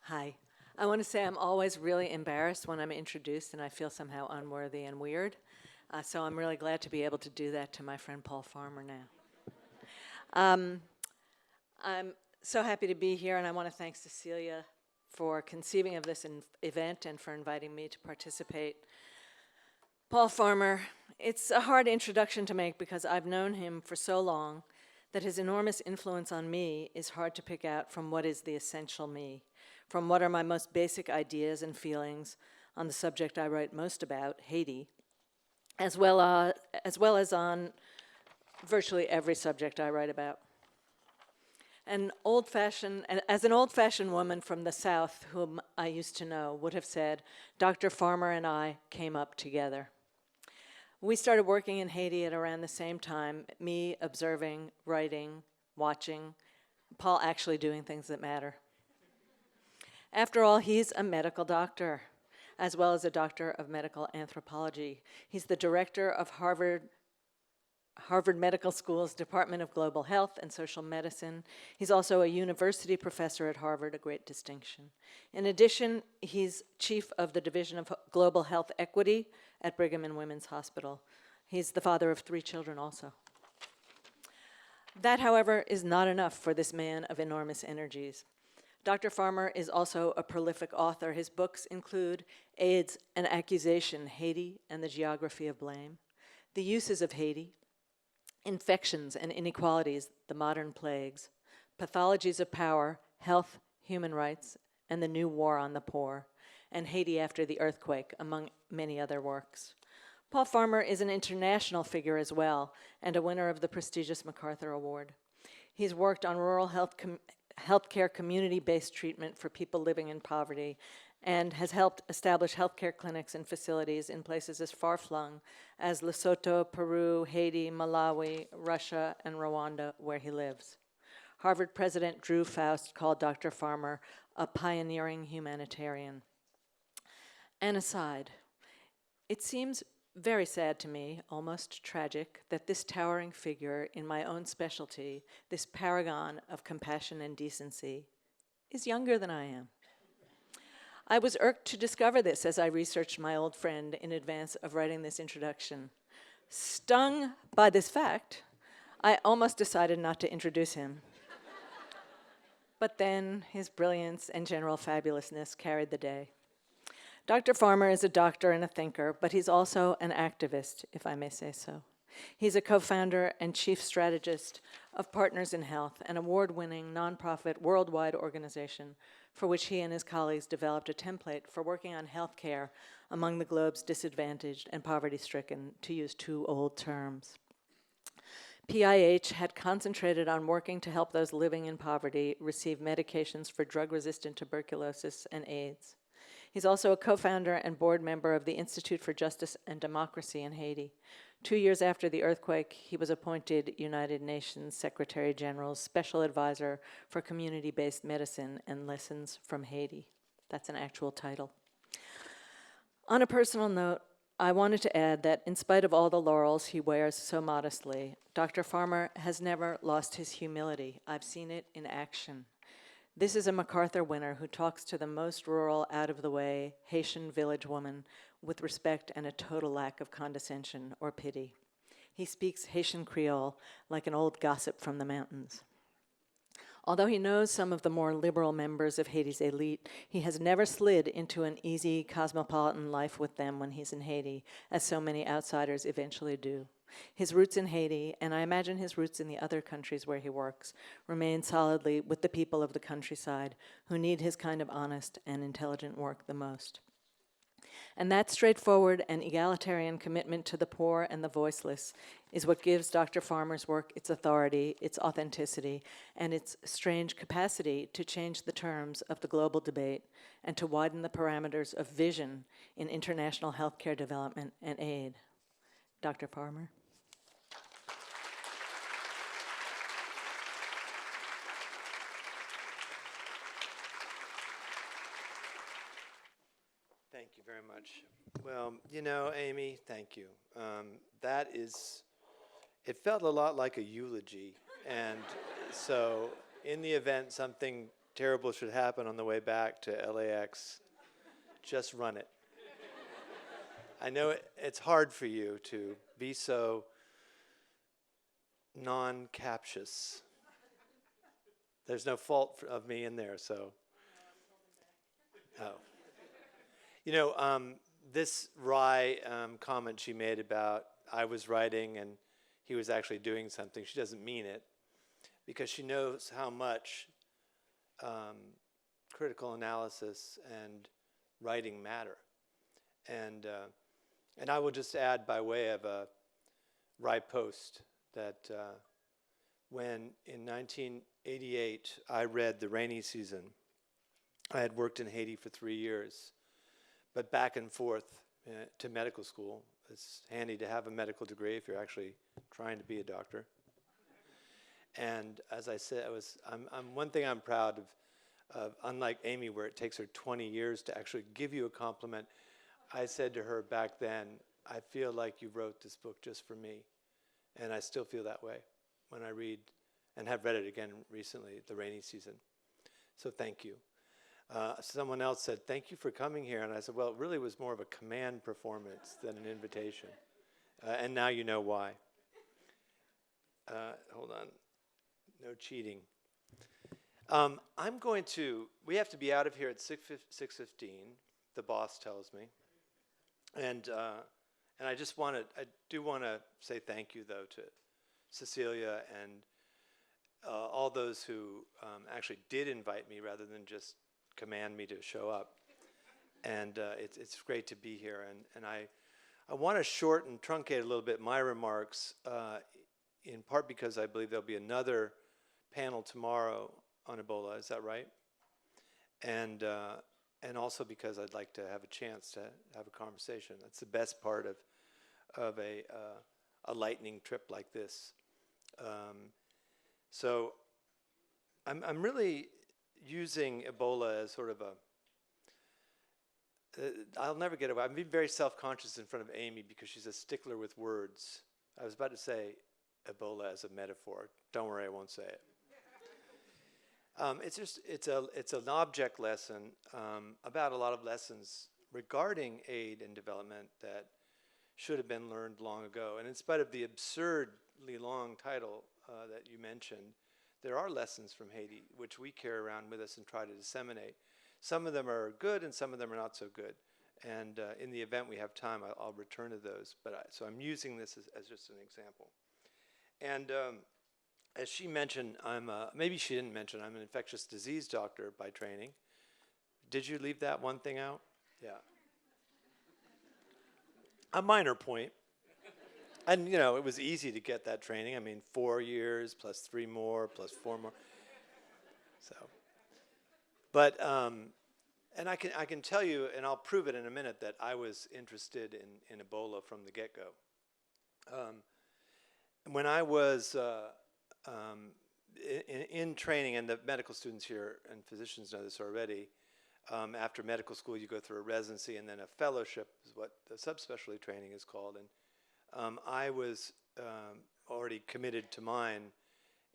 Hi. I want to say I'm always really embarrassed when I'm introduced and I feel somehow unworthy and weird. So I'm really glad to be able to do that to my friend Paul Farmer now. I'm so happy to be here, and I want to thank Cecilia for conceiving of this event and for inviting me to participate. Paul Farmer, it's a hard introduction to make because I've known him for so long that his enormous influence on me is hard to pick out from what is the essential me, from what are my most basic ideas and feelings on the subject I write most about, Haiti, as well as on virtually every subject I write about. As an old-fashioned woman from the South whom I used to know would have said, Dr. Farmer and I came up together. We started working in Haiti at around the same time, me observing, writing, watching, Paul actually doing things that matter. After all, he's a medical doctor, as well as a doctor of medical anthropology. He's the director of Harvard Medical School's Department of Global Health and Social Medicine. He's also a university professor at Harvard, a great distinction. In addition, he's chief of the Division of Global Health Equity at Brigham and Women's Hospital. He's the father of 3 children also. That, however, is not enough for this man of enormous energies. Dr. Farmer is also a prolific author. His books include AIDS and Accusation, Haiti and the Geography of Blame, The Uses of Haiti, Infections and Inequalities, The Modern Plagues, Pathologies of Power, Health, Human Rights, and the New War on the Poor, and Haiti After the Earthquake, among many other works. Paul Farmer is an international figure as well, and a winner of the prestigious MacArthur Award. He's worked on rural healthcare community-based treatment for people living in poverty, and has helped establish healthcare clinics and facilities in places as far-flung as Lesotho, Peru, Haiti, Malawi, Russia, and Rwanda, where he lives. Harvard President Drew Faust called Dr. Farmer a pioneering humanitarian. An aside, it seems very sad to me, almost tragic, that this towering figure in my own specialty, this paragon of compassion and decency, is younger than I am. I was irked to discover this as I researched my old friend in advance of writing this introduction. Stung by this fact, I almost decided not to introduce him. But then his brilliance and general fabulousness carried the day. Dr. Farmer is a doctor and a thinker, but he's also an activist, if I may say so. He's a co-founder and chief strategist of Partners in Health, an award-winning nonprofit worldwide organization for which he and his colleagues developed a template for working on health care among the globe's disadvantaged and poverty-stricken, to use 2 old terms. PIH had concentrated on working to help those living in poverty receive medications for drug-resistant tuberculosis and AIDS. He's also a co-founder and board member of the Institute for Justice and Democracy in Haiti. 2 years after the earthquake, he was appointed United Nations Secretary General's Special Advisor for Community-Based Medicine and Lessons from Haiti. That's an actual title. On a personal note, I wanted to add that in spite of all the laurels he wears so modestly, Dr. Farmer has never lost his humility. I've seen it in action. This is a MacArthur winner who talks to the most rural, out-of-the-way Haitian village woman with respect and a total lack of condescension or pity. He speaks Haitian Creole like an old gossip from the mountains. Although he knows some of the more liberal members of Haiti's elite, he has never slid into an easy cosmopolitan life with them when he's in Haiti, as so many outsiders eventually do. His roots in Haiti, and I imagine his roots in the other countries where he works, remain solidly with the people of the countryside who need his kind of honest and intelligent work the most. And that straightforward and egalitarian commitment to the poor and the voiceless is what gives Dr. Farmer's work its authority, its authenticity, and its strange capacity to change the terms of the global debate and to widen the parameters of vision in international healthcare development and aid. Dr. Farmer. Thank you very much. Well, you know, Amy, thank you. It felt a lot like a eulogy. And so in the event something terrible should happen on the way back to LAX, just run it. I know it's hard for you to be so non-captious. There's no fault of me in there, so. Oh. You know, this wry comment she made about I was writing and he was actually doing something, she doesn't mean it, because she knows how much critical analysis and writing matter. And I will just add by way of a wry post that when in 1988 I read The Rainy Season, I had worked in Haiti for 3 years, but back and forth to medical school. It's handy to have a medical degree if you're actually trying to be a doctor. And as I said, I'm one thing I'm proud of, unlike Amy, where it takes her 20 years to actually give you a compliment. I said to her back then, I feel like you wrote this book just for me. And I still feel that way when I read, and have read it again recently, The Rainy Season. So thank you. Someone else said, thank you for coming here. And I said, well, it really was more of a command performance than an invitation. And now you know why. Hold on. No cheating. We have to be out of here at 6:15, the boss tells me. And I do want to say thank you, though, to Cecilia and all those who actually did invite me rather than just command me to show up. And it's great to be here. And I want to shorten, truncate a little bit my remarks, in part because I believe there'll be another panel tomorrow on Ebola. Is that right? And also because I'd like to have a chance to have a conversation. That's the best part of a lightning trip like this. So I'm really using Ebola as sort of I'll never get away. I'm being very self-conscious in front of Amy because she's a stickler with words. I was about to say Ebola as a metaphor. Don't worry, I won't say it. It's an object lesson about a lot of lessons regarding aid and development that should have been learned long ago. And in spite of the absurdly long title that you mentioned, there are lessons from Haiti which we carry around with us and try to disseminate. Some of them are good and some of them are not so good. And in the event we have time, I'll return to those. So I'm using this as just an example. And as she mentioned, maybe she didn't mention, I'm an infectious disease doctor by training. Did you leave that one thing out? Yeah. A minor point. And, you know, it was easy to get that training. I mean, 4 years plus 3 more plus 4 more. So, but, and I can tell you, and I'll prove it in a minute, that I was interested in Ebola from the get-go. When I was in training, and the medical students here and physicians know this already, after medical school you go through a residency and then a fellowship is what the subspecialty training is called. And I was already committed to mine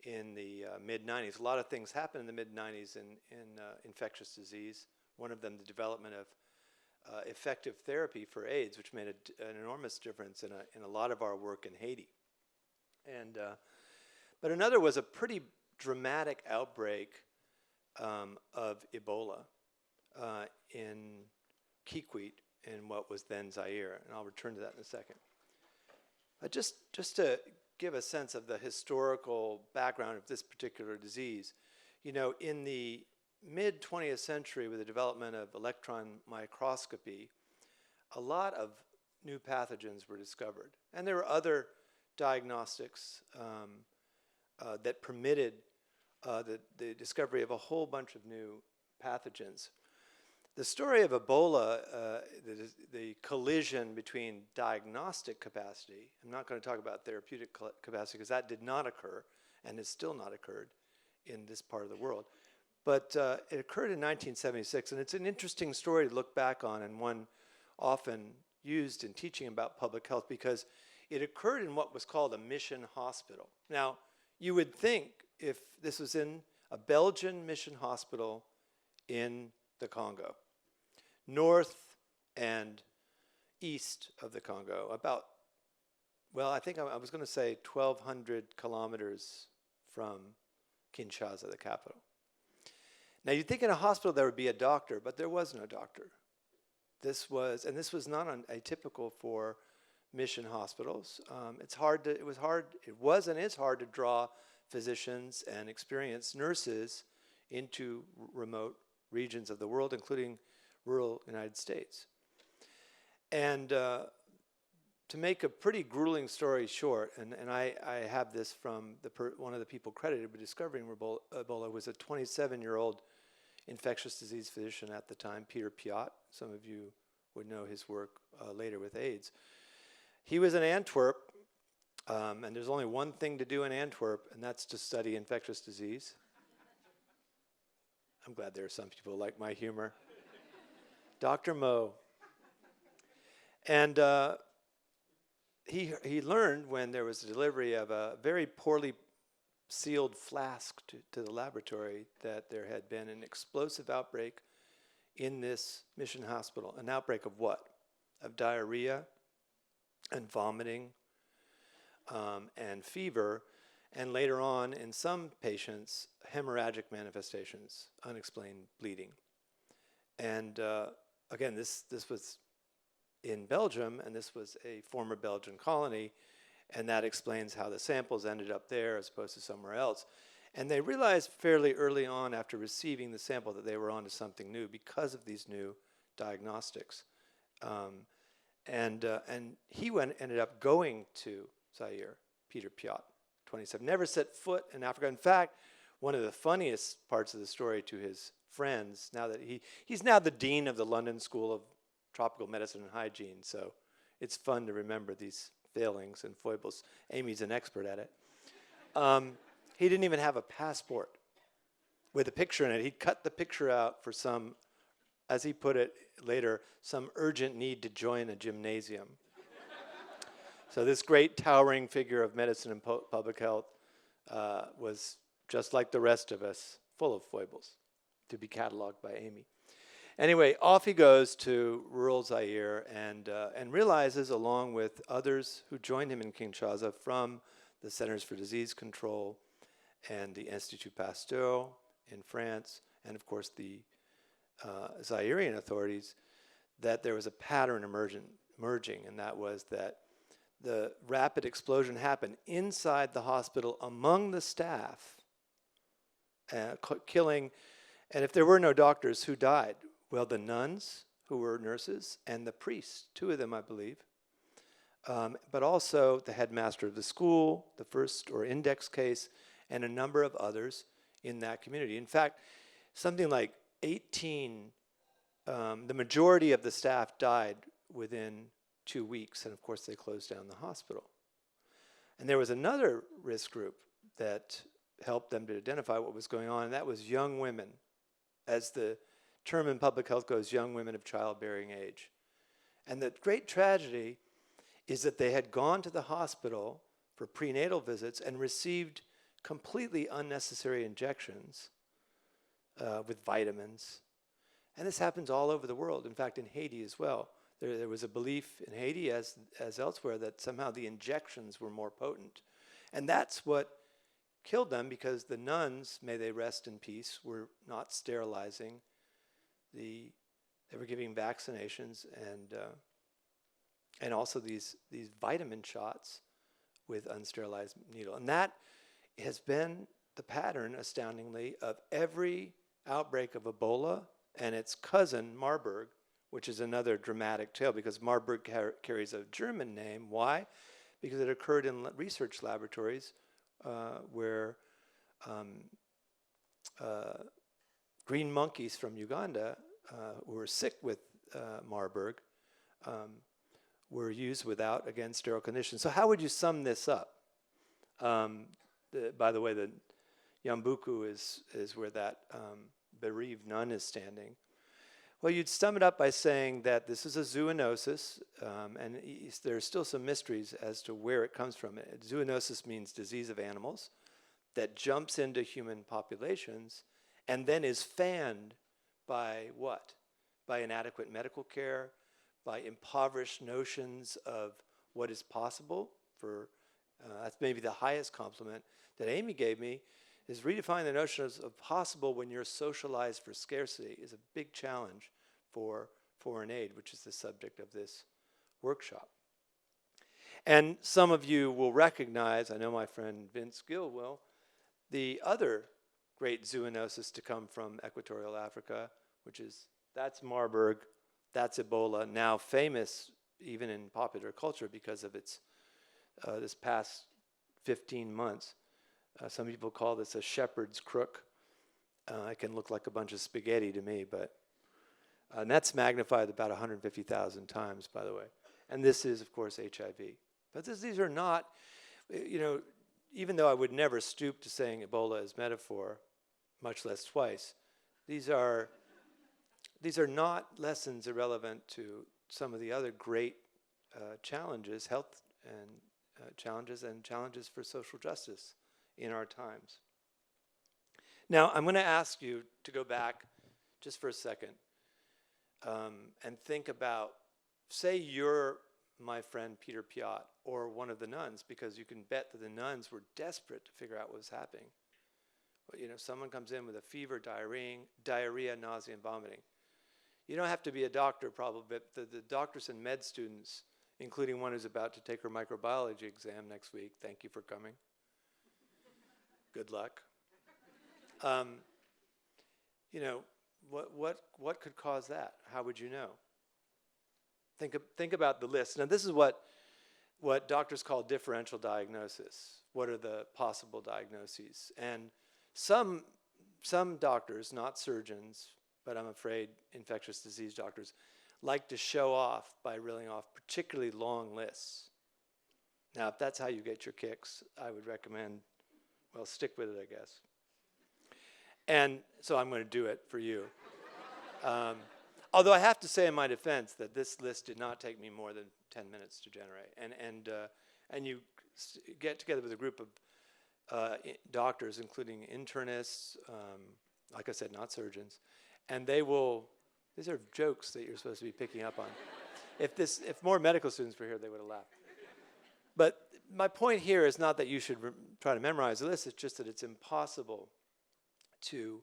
in the mid-90s. A lot of things happened in the mid-90s in infectious disease. One of them, the development of effective therapy for AIDS, which made an enormous difference in a lot of our work in Haiti. And but another was a pretty dramatic outbreak of Ebola in Kikwit, in what was then Zaire, and I'll return to that in a second. Just to give a sense of the historical background of this particular disease, you know, in the mid-20th century, with the development of electron microscopy, a lot of new pathogens were discovered, and there were other diagnostics that permitted the discovery of a whole bunch of new pathogens. The story of Ebola, the collision between diagnostic capacity, I'm not going to talk about therapeutic capacity because that did not occur and has still not occurred in this part of the world, but it occurred in 1976, and it's an interesting story to look back on, and one often used in teaching about public health because it occurred in what was called a mission hospital. Now, you would think if this was in a Belgian mission hospital in the Congo, north and east of the Congo, about, well, I think I was going to say 1,200 kilometers from Kinshasa, the capital. Now, you'd think in a hospital there would be a doctor, but there was no doctor. This was not atypical for mission hospitals. It was and is hard to draw physicians and experienced nurses into remote regions of the world, including rural United States. And to make a pretty grueling story short, and I have this from one of the people credited with discovering Ebola was a 27-year-old infectious disease physician at the time, Peter Piot. Some of you would know his work later with AIDS. He was in Antwerp, and there's only one thing to do in Antwerp, and that's to study infectious disease. I'm glad there are some people who like my humor. Dr. Mo. And he learned when there was a delivery of a very poorly sealed flask to the laboratory that there had been an explosive outbreak in this mission hospital. An outbreak of what? Of diarrhea and vomiting and fever, and later on, in some patients, hemorrhagic manifestations, unexplained bleeding. And again, this was in Belgium, and this was a former Belgian colony, and that explains how the samples ended up there as opposed to somewhere else. And they realized fairly early on after receiving the sample that they were onto something new because of these new diagnostics. And he ended up going to Zaire, Peter Piot, 27. Never set foot in Africa. In fact, one of the funniest parts of the story to his friends, now that he's now the dean of the London School of Tropical Medicine and Hygiene, so it's fun to remember these failings and foibles. Amy's an expert at it. He didn't even have a passport with a picture in it. He'd cut the picture out for some, as he put it later, some urgent need to join a gymnasium. So this great towering figure of medicine and public health was just like the rest of us, full of foibles, to be cataloged by Amy. Anyway, off he goes to rural Zaire and realizes, along with others who joined him in Kinshasa from the Centers for Disease Control and the Institut Pasteur in France, and of course the Zairean authorities, that there was a pattern emerging, and that was that the rapid explosion happened inside the hospital among the staff, killing, and if there were no doctors, who died? Well, the nuns, who were nurses, and the priests, 2 of them, I believe, but also the headmaster of the school, the first or index case, and a number of others in that community. In fact, something like 18, the majority of the staff died within 2 weeks, and of course they closed down the hospital. And there was another risk group that helped them to identify what was going on, and that was young women. As the term in public health goes, young women of childbearing age. And the great tragedy is that they had gone to the hospital for prenatal visits and received completely unnecessary injections with vitamins. And this happens all over the world, in fact in Haiti as well. There was a belief in Haiti as elsewhere that somehow the injections were more potent. And that's what killed them, because the nuns, may they rest in peace, were not sterilizing. They were giving vaccinations and also these vitamin shots with unsterilized needle. And that has been the pattern, astoundingly, of every outbreak of Ebola and its cousin, Marburg, which is another dramatic tale, because Marburg carries a German name. Why? Because it occurred in research laboratories where green monkeys from Uganda who were sick with Marburg were used without, again, sterile conditions. So how would you sum this up? By the way, the Yambuku is where that bereaved nun is standing. Well, you'd sum it up by saying that this is a zoonosis, and there's still some mysteries as to where it comes from. Zoonosis means disease of animals. that jumps into human populations and then is fanned by what? By inadequate medical care, by impoverished notions of what is possible for, that's maybe the highest compliment that Amy gave me, is redefine the notion of possible when you're socialized for scarcity is a big challenge for foreign aid, which is the subject of this workshop. And some of you will recognize, I know my friend Vince Gill will, the other great zoonosis to come from equatorial Africa, which is, that's Marburg, that's Ebola, now famous even in popular culture because of its, this past 15 months. Some people call this a shepherd's crook. It can look like a bunch of spaghetti to me, but, and that's magnified about 150,000 times, by the way. And this is, of course, HIV. But these are not, even though I would never stoop to saying Ebola is metaphor, much less twice, these are not lessons irrelevant to some of the other great challenges, health and challenges for social justice in our times. Now, I'm going to ask you to go back just for a second and think about, say you're my friend Peter Piot or one of the nuns, because you can bet that the nuns were desperate to figure out what was happening. But, someone comes in with a fever, diarrhea, nausea, and vomiting. You don't have to be a doctor, probably, but the doctors and med students, including one who's about to take her microbiology exam next week, thank you for coming. Good luck. What could cause that? How would you know? Think about the list. Now, this is what doctors call differential diagnosis. What are the possible diagnoses? And some doctors, not surgeons, but I'm afraid infectious disease doctors, like to show off by reeling off particularly long lists. Now, if that's how you get your kicks, I would recommend, well, stick with it, I guess. And so I'm going to do it for you. Although I have to say in my defense that this list did not take me more than 10 minutes to generate. And you get together with a group of doctors, including internists, like I said, not surgeons, and they will, these are jokes that you're supposed to be picking up on. If more medical students were here, they would have laughed. But my point here is not that you should try to memorize the list, it's just that it's impossible to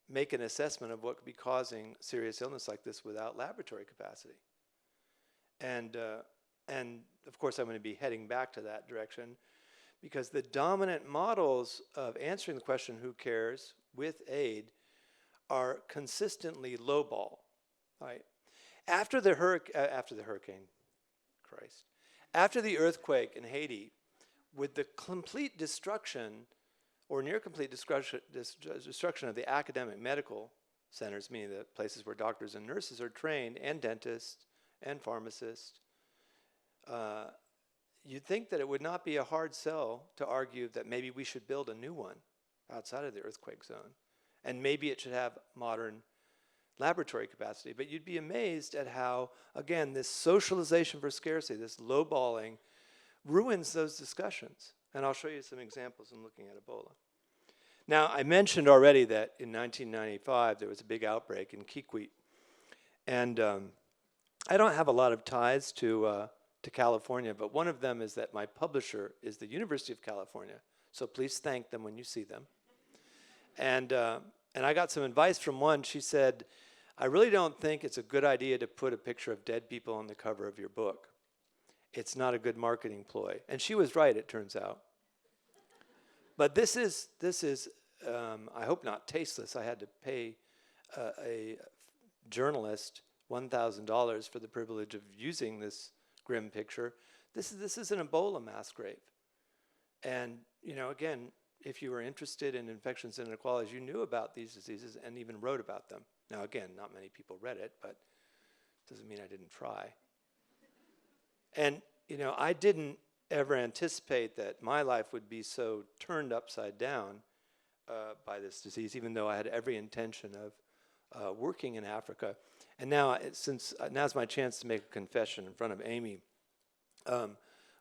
make an assessment of what could be causing serious illness like this without laboratory capacity. And of course, I'm going to be heading back to that direction because the dominant models of answering the question, who cares, with aid, are consistently lowball, right? After the earthquake in Haiti, with the complete destruction or near complete destruction of the academic medical centers, meaning the places where doctors and nurses are trained, and dentists and pharmacists, you'd think that it would not be a hard sell to argue that maybe we should build a new one outside of the earthquake zone. And maybe it should have modern laboratory capacity. But you'd be amazed at how, again, this socialization for scarcity, this lowballing, ruins those discussions. And I'll show you some examples in looking at Ebola. Now, I mentioned already that in 1995, there was a big outbreak in Kikwit. And I don't have a lot of ties to California, but one of them is that my publisher is the University of California. So please thank them when you see them. And I got some advice from one. She said, I really don't think it's a good idea to put a picture of dead people on the cover of your book. It's not a good marketing ploy. And she was right, it turns out. But this is I hope not tasteless. I had to pay a journalist $1,000 for the privilege of using this grim picture. This is an Ebola mass grave. And, again, if you were interested in infections and inequalities, you knew about these diseases and even wrote about them. Now, again, not many people read it, but it doesn't mean I didn't try. And, I didn't ever anticipate that my life would be so turned upside down by this disease, even though I had every intention of working in Africa. And now, now's my chance to make a confession in front of Amy.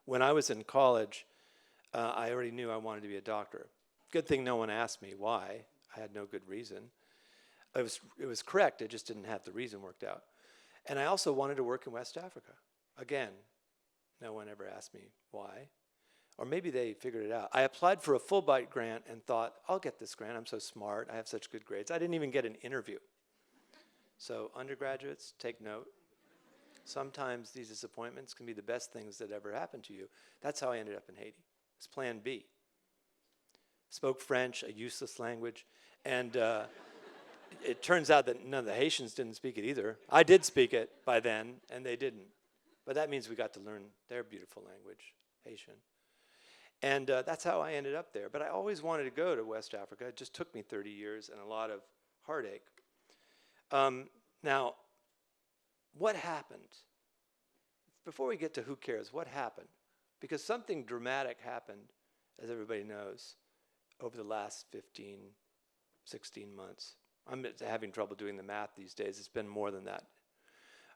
When I was in college, I already knew I wanted to be a doctor. Good thing no one asked me why. I had no good reason. It was correct, I just didn't have the reason worked out. And I also wanted to work in West Africa. Again, no one ever asked me why. Or maybe they figured it out. I applied for a Fulbright grant and thought, I'll get this grant, I'm so smart, I have such good grades. I didn't even get an interview. So undergraduates, take note. Sometimes these disappointments can be the best things that ever happened to you. That's how I ended up in Haiti. It's plan B. Spoke French, a useless language, and it turns out that none of the Haitians didn't speak it either. I did speak it by then, and they didn't. But that means we got to learn their beautiful language, Haitian. And that's how I ended up there. But I always wanted to go to West Africa. It just took me 30 years and a lot of heartache. Now, what happened? Before we get to who cares, what happened? Because something dramatic happened, as everybody knows, over the last 15, 16 months. I'm having trouble doing the math these days. It's been more than that.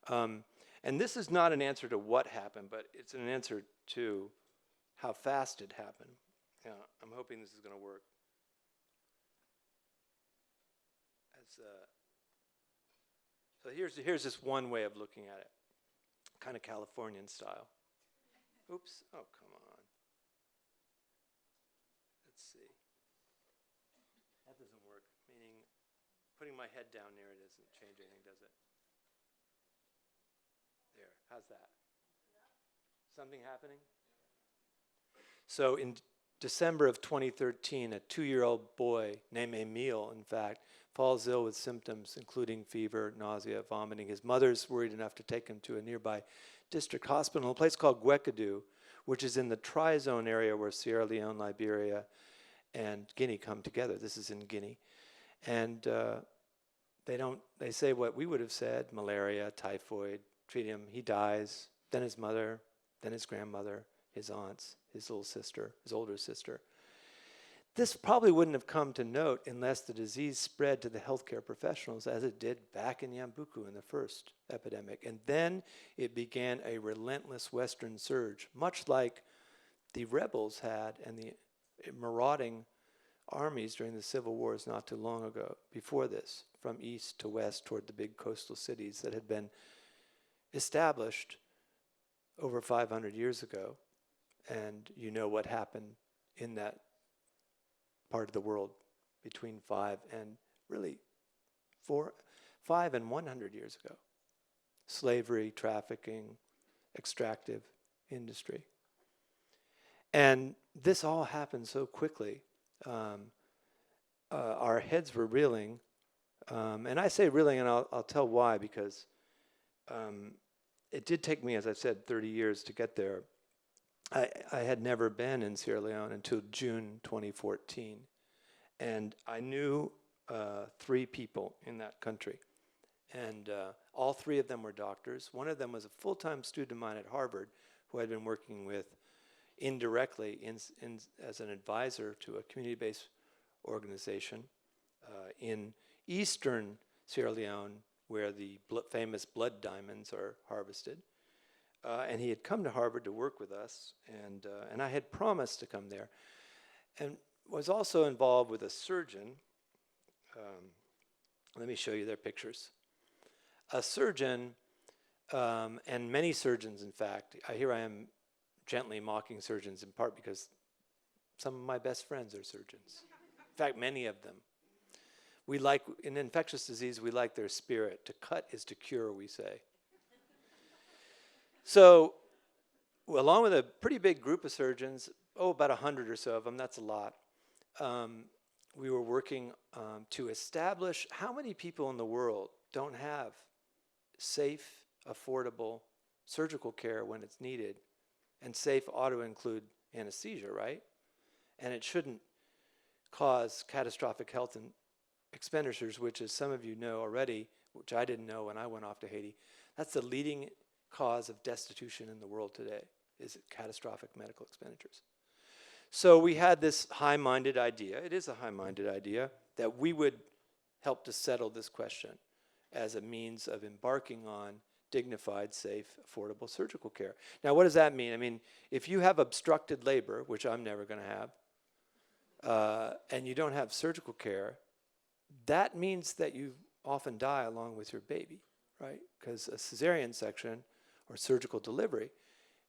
And this is not an answer to what happened, but it's an answer to how fast it happened. Yeah, I'm hoping this is going to work. So here's just one way of looking at it, kind of Californian style. Oops, oh, come on. Let's see. That doesn't work, meaning putting my head down near it doesn't change anything, does it? There, how's that? Something happening? So in December of 2013, a 2-year-old boy named Emile, in fact, falls ill with symptoms including fever, nausea, vomiting. His mother's worried enough to take him to a nearby district hospital, a place called Gwekadu, which is in the tri-zone area where Sierra Leone, Liberia, and Guinea come together. This is in Guinea. And they say what we would have said, malaria, typhoid, treat him, he dies, then his mother, then his grandmother, his aunts, his little sister, his older sister. This probably wouldn't have come to note unless the disease spread to the healthcare professionals as it did back in Yambuku in the first epidemic. And then it began a relentless Western surge, much like the rebels had and the marauding armies during the civil wars not too long ago, before this, from east to west toward the big coastal cities that had been established over 500 years ago. And you know what happened in that part of the world between 5 and 100 years ago. Slavery, trafficking, extractive industry. And this all happened so quickly. Our heads were reeling. And I say reeling, and I'll tell why, because it did take me, as I've said, 30 years to get there. I had never been in Sierra Leone until June 2014. And I knew 3 people in that country. And all 3 of them were doctors. One of them was a full-time student of mine at Harvard who I'd been working with indirectly as an advisor to a community-based organization in eastern Sierra Leone, where the famous blood diamonds are harvested. And he had come to Harvard to work with us, and I had promised to come there, and was also involved with a surgeon. Let me show you their pictures. A surgeon, and many surgeons, in fact. Here I am gently mocking surgeons, in part because some of my best friends are surgeons. In fact, many of them. We like, in infectious disease, we like their spirit. To cut is to cure, we say. So, along with a pretty big group of surgeons, about 100 or so of them, that's a lot, we were working to establish how many people in the world don't have safe, affordable surgical care when it's needed. And safe ought to include anesthesia, right? And it shouldn't cause catastrophic health expenditures, which, as some of you know already, which I didn't know when I went off to Haiti, that's the leading cause of destitution in the world today, is catastrophic medical expenditures. So we had this high-minded idea, it is a high-minded idea, that we would help to settle this question as a means of embarking on dignified, safe, affordable surgical care. Now, what does that mean? I mean, if you have obstructed labor, which I'm never going to and you don't have surgical care, that means that you often die along with your baby, right? Because a cesarean section or surgical delivery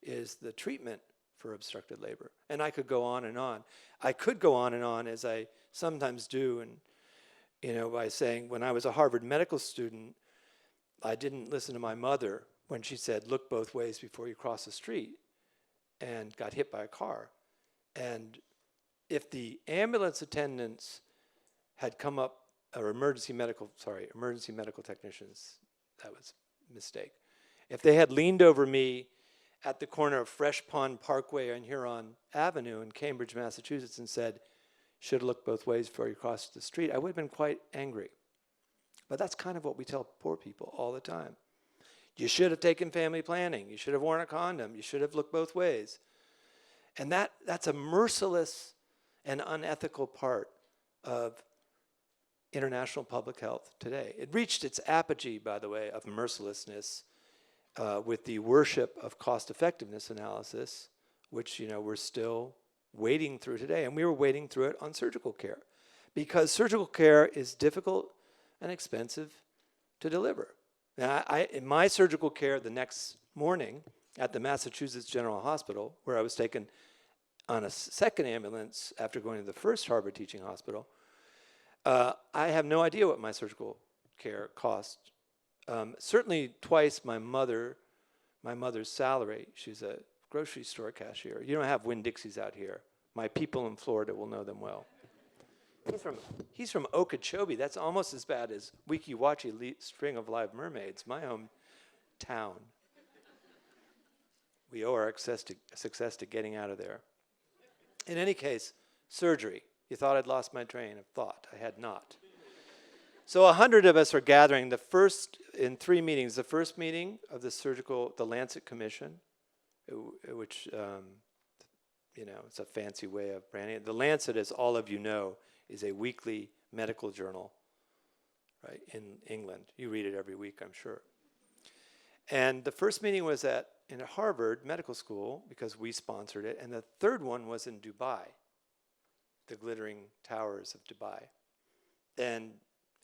is the treatment for obstructed labor. And I could go on and on. I could go on and on, as I sometimes do, and by saying when I was a Harvard medical student, I didn't listen to my mother when she said, look both ways before you cross the street, and got hit by a car. And if the ambulance attendants had come up, or emergency medical technicians, that was a mistake. If they had leaned over me at the corner of Fresh Pond Parkway and Huron Avenue in Cambridge, Massachusetts, and said, should have looked both ways before you crossed the street, I would have been quite angry. But that's kind of what we tell poor people all the time. You should have taken family planning. You should have worn a condom. You should have looked both ways. And that's a merciless and unethical part of international public health today. It reached its apogee, by the way, of mercilessness with the worship of cost-effectiveness analysis, which we're still wading through today. And we were wading through it on surgical care, because surgical care is difficult and expensive to deliver. Now, in my surgical care the next morning at the Massachusetts General Hospital, where I was taken on a second ambulance after going to the first Harvard teaching hospital, I have no idea what my surgical care cost. Certainly twice my mother's salary. She's a grocery store cashier. You don't have Winn-Dixies out here. My people in Florida will know them well. He's from Okeechobee. That's almost as bad as Weeki Wachee String of Live Mermaids, my hometown. We owe our success to getting out of there. In any case, surgery. You thought I'd lost my train of thought. I had not. So 100 of us are gathering in 3 meetings. The first meeting of the Lancet Commission, which, it's a fancy way of branding it. The Lancet, as all of you know, is a weekly medical journal, right, in England. You read it every week, I'm sure. And the first meeting was in Harvard Medical School, because we sponsored it, and the third one was in Dubai, the glittering towers of Dubai. And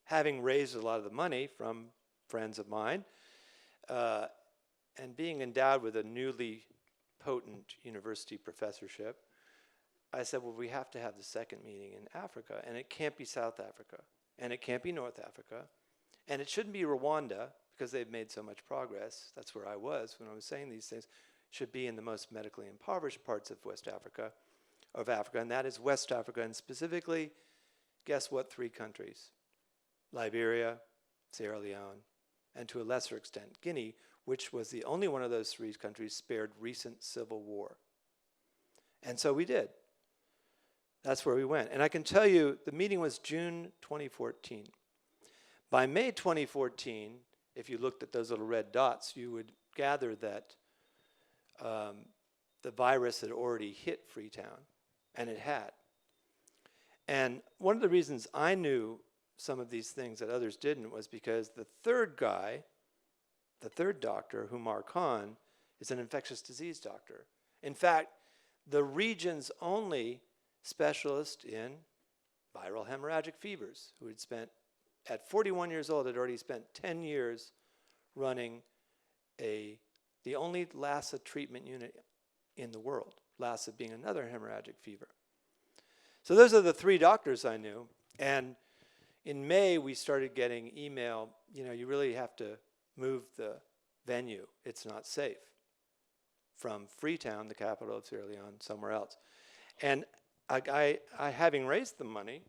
having raised a lot of the money from friends of mine, and being endowed with a newly potent university professorship, I said, well, we have to have the second meeting in Africa, and it can't be South Africa, and it can't be North Africa, and it shouldn't be Rwanda, because they've made so much progress. That's where I was when I was saying these things. It should be in the most medically impoverished parts of Africa, and that is West Africa, and specifically, guess what 3 countries? Liberia, Sierra Leone, and to a lesser extent, Guinea, which was the only one of those 3 countries spared recent civil war. And so we did. That's where we went. And I can tell you, the meeting was June 2014. By May 2014, if you looked at those little red dots, you would gather that the virus had already hit Freetown, and it had. And one of the reasons I knew some of these things that others didn't was because the third doctor, Humar Khan, is an infectious disease doctor. In fact, the region's only specialist in viral hemorrhagic fevers, who had spent, at 41 years old, had already spent 10 years running the only Lassa treatment unit in the world, Lassa being another hemorrhagic fever. So those are the 3 doctors I knew. And in May, we started getting email, you really have to move the venue. It's not safe. From Freetown, the capital of Sierra Leone, somewhere else. And I having raised the money,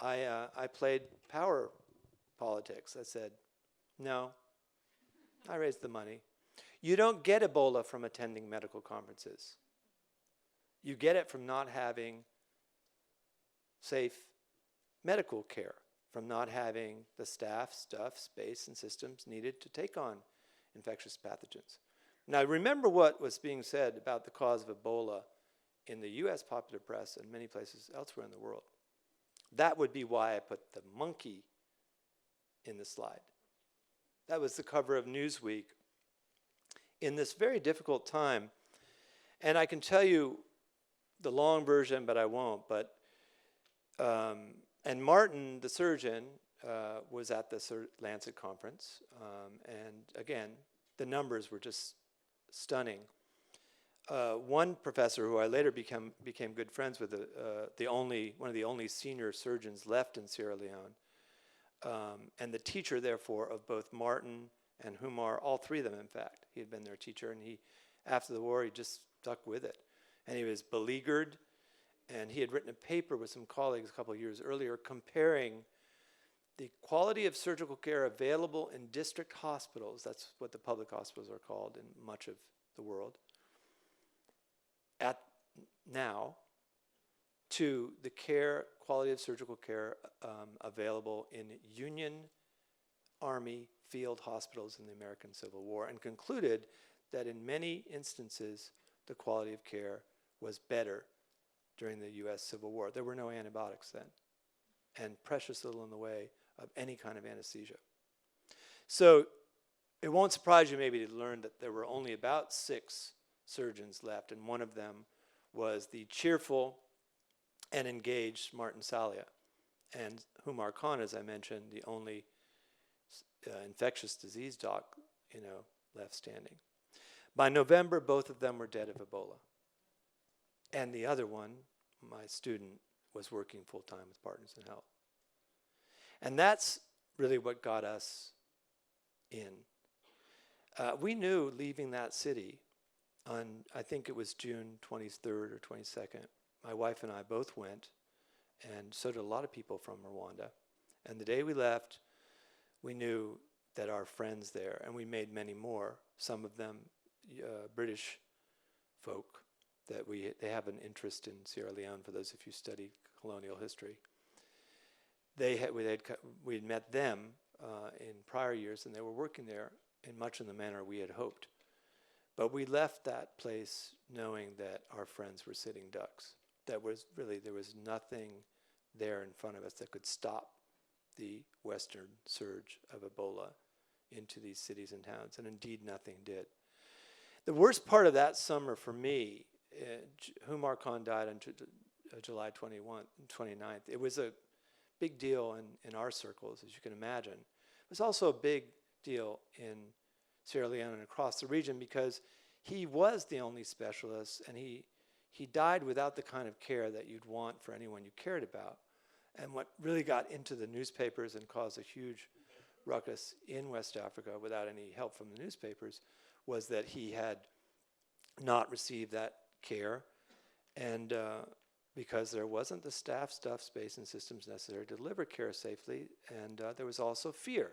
I played power politics. I said, no, I raised the money. You don't get Ebola from attending medical conferences. You get it from not having safe medical care, from not having the staff, stuff, space, and systems needed to take on infectious pathogens. Now, remember what was being said about the cause of Ebola in the US popular press and many places elsewhere in the world. That would be why I put the monkey in the slide. That was the cover of Newsweek in this very difficult time. And I can tell you the long version, but I won't. But And Martin, the surgeon, was at the Lancet conference. And again, the numbers were just stunning. One professor who I later became good friends with, one of the only senior surgeons left in Sierra Leone, and the teacher, therefore, of both Martin and Humar, all three of them, in fact. He had been their teacher, and after the war, he just stuck with it. And he was beleaguered, and he had written a paper with some colleagues a couple of years earlier comparing the quality of surgical care available in district hospitals, that's what the public hospitals are called in much of the world, at now, to the quality of surgical care available in Union Army field hospitals in the American Civil War, and concluded that in many instances, the quality of care was better during the US Civil War. There were no antibiotics then, and precious little in the way of any kind of anesthesia. So it won't surprise you maybe to learn that there were only about 6 surgeons left, and one of them was the cheerful and engaged Martin Salia, and Humar Khan, as I mentioned, the only infectious disease doc, left standing. By November, both of them were dead of Ebola. And the other one, my student, was working full-time with Partners in Health. And that's really what got us in. We knew leaving that city on, I think it was June 23rd or 22nd, my wife and I both went, and so did a lot of people from Rwanda. And the day we left, we knew that our friends there, and we made many more, some of them British folk, that they have an interest in Sierra Leone, for those of you who study colonial history. We had met them in prior years, and they were working there in much in the manner we had hoped. But we left that place knowing that our friends were sitting ducks. There was nothing there in front of us that could stop the Western surge of Ebola into these cities and towns, and indeed nothing did. The worst part of that summer for me, Humar Khan died on July 29th. It was a big deal in our circles, as you can imagine. It was also a big deal in Sierra Leone and across the region because he was the only specialist, and he died without the kind of care that you'd want for anyone you cared about. And what really got into the newspapers and caused a huge ruckus in West Africa without any help from the newspapers was that he had not received that care, and because there wasn't the staff, space, and systems necessary to deliver care safely, and there was also fear.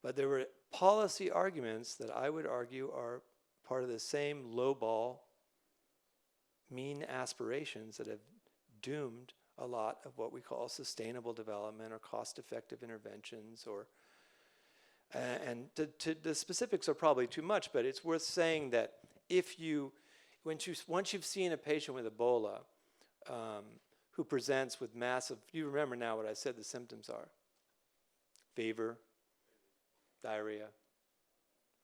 But there were policy arguments that I would argue are part of the same lowball, mean aspirations that have doomed a lot of what we call sustainable development or cost-effective interventions, and the specifics are probably too much, but it's worth saying that once you've seen a patient with Ebola who presents with massive, you remember now what I said the symptoms are: fever, diarrhea,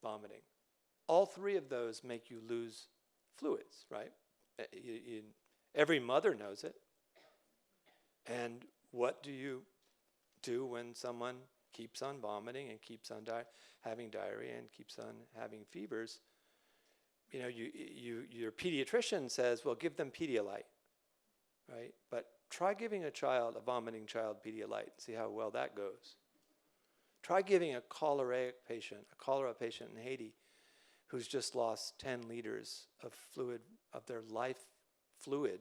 vomiting. All 3 of those make you lose fluids, right? Every mother knows it. And what do you do when someone keeps on vomiting and keeps on having diarrhea and keeps on having fevers? Your pediatrician says, well, give them Pedialyte, right? But try giving a vomiting child Pedialyte, and see how well that goes. Try giving a cholera patient in Haiti who's just lost 10 liters of fluid, of their life fluid,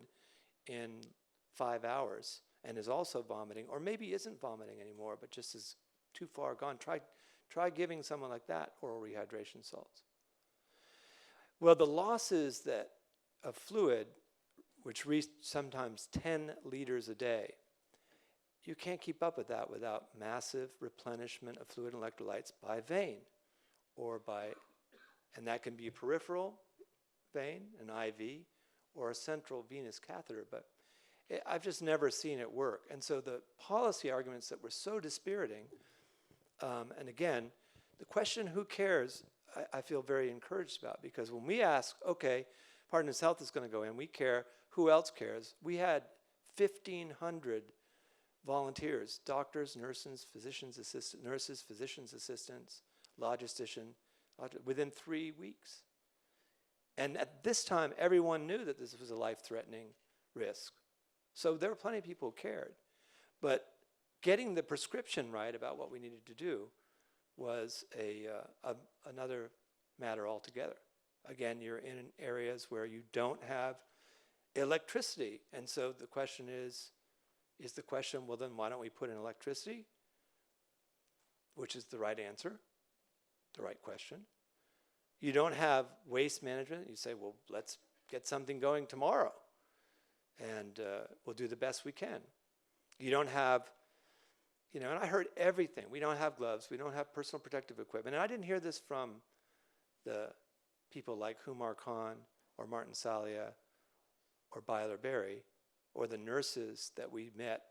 in 5 hours, and is also vomiting, or maybe isn't vomiting anymore, but just is too far gone. Try giving someone like that oral rehydration salts. Well, the losses of fluid, which reach sometimes 10 liters a day, you can't keep up with that without massive replenishment of fluid and electrolytes by vein, and that can be a peripheral vein, an IV, or a central venous catheter, but I've just never seen it work. And so the policy arguments that were so dispiriting, and again, the question who cares, I feel very encouraged about, because when we ask, okay, Partners Health is going to go in, we care, who else cares? We had 1,500 volunteers, doctors, nurses, physicians assistants, logistician, within 3 weeks. And at this time, everyone knew that this was a life-threatening risk. So there were plenty of people who cared. But getting the prescription right about what we needed to do was another matter altogether. Again, you're in areas where you don't have electricity. And so the question is the question, well, then why don't we put in electricity? Which is the right answer, the right question. You don't have waste management. You say, well, let's get something going tomorrow, and we'll do the best we can. You don't have, and I heard everything. We don't have gloves. We don't have personal protective equipment. And I didn't hear this from the people like Humar Khan or Martin Salia or Byler Berry or the nurses that we met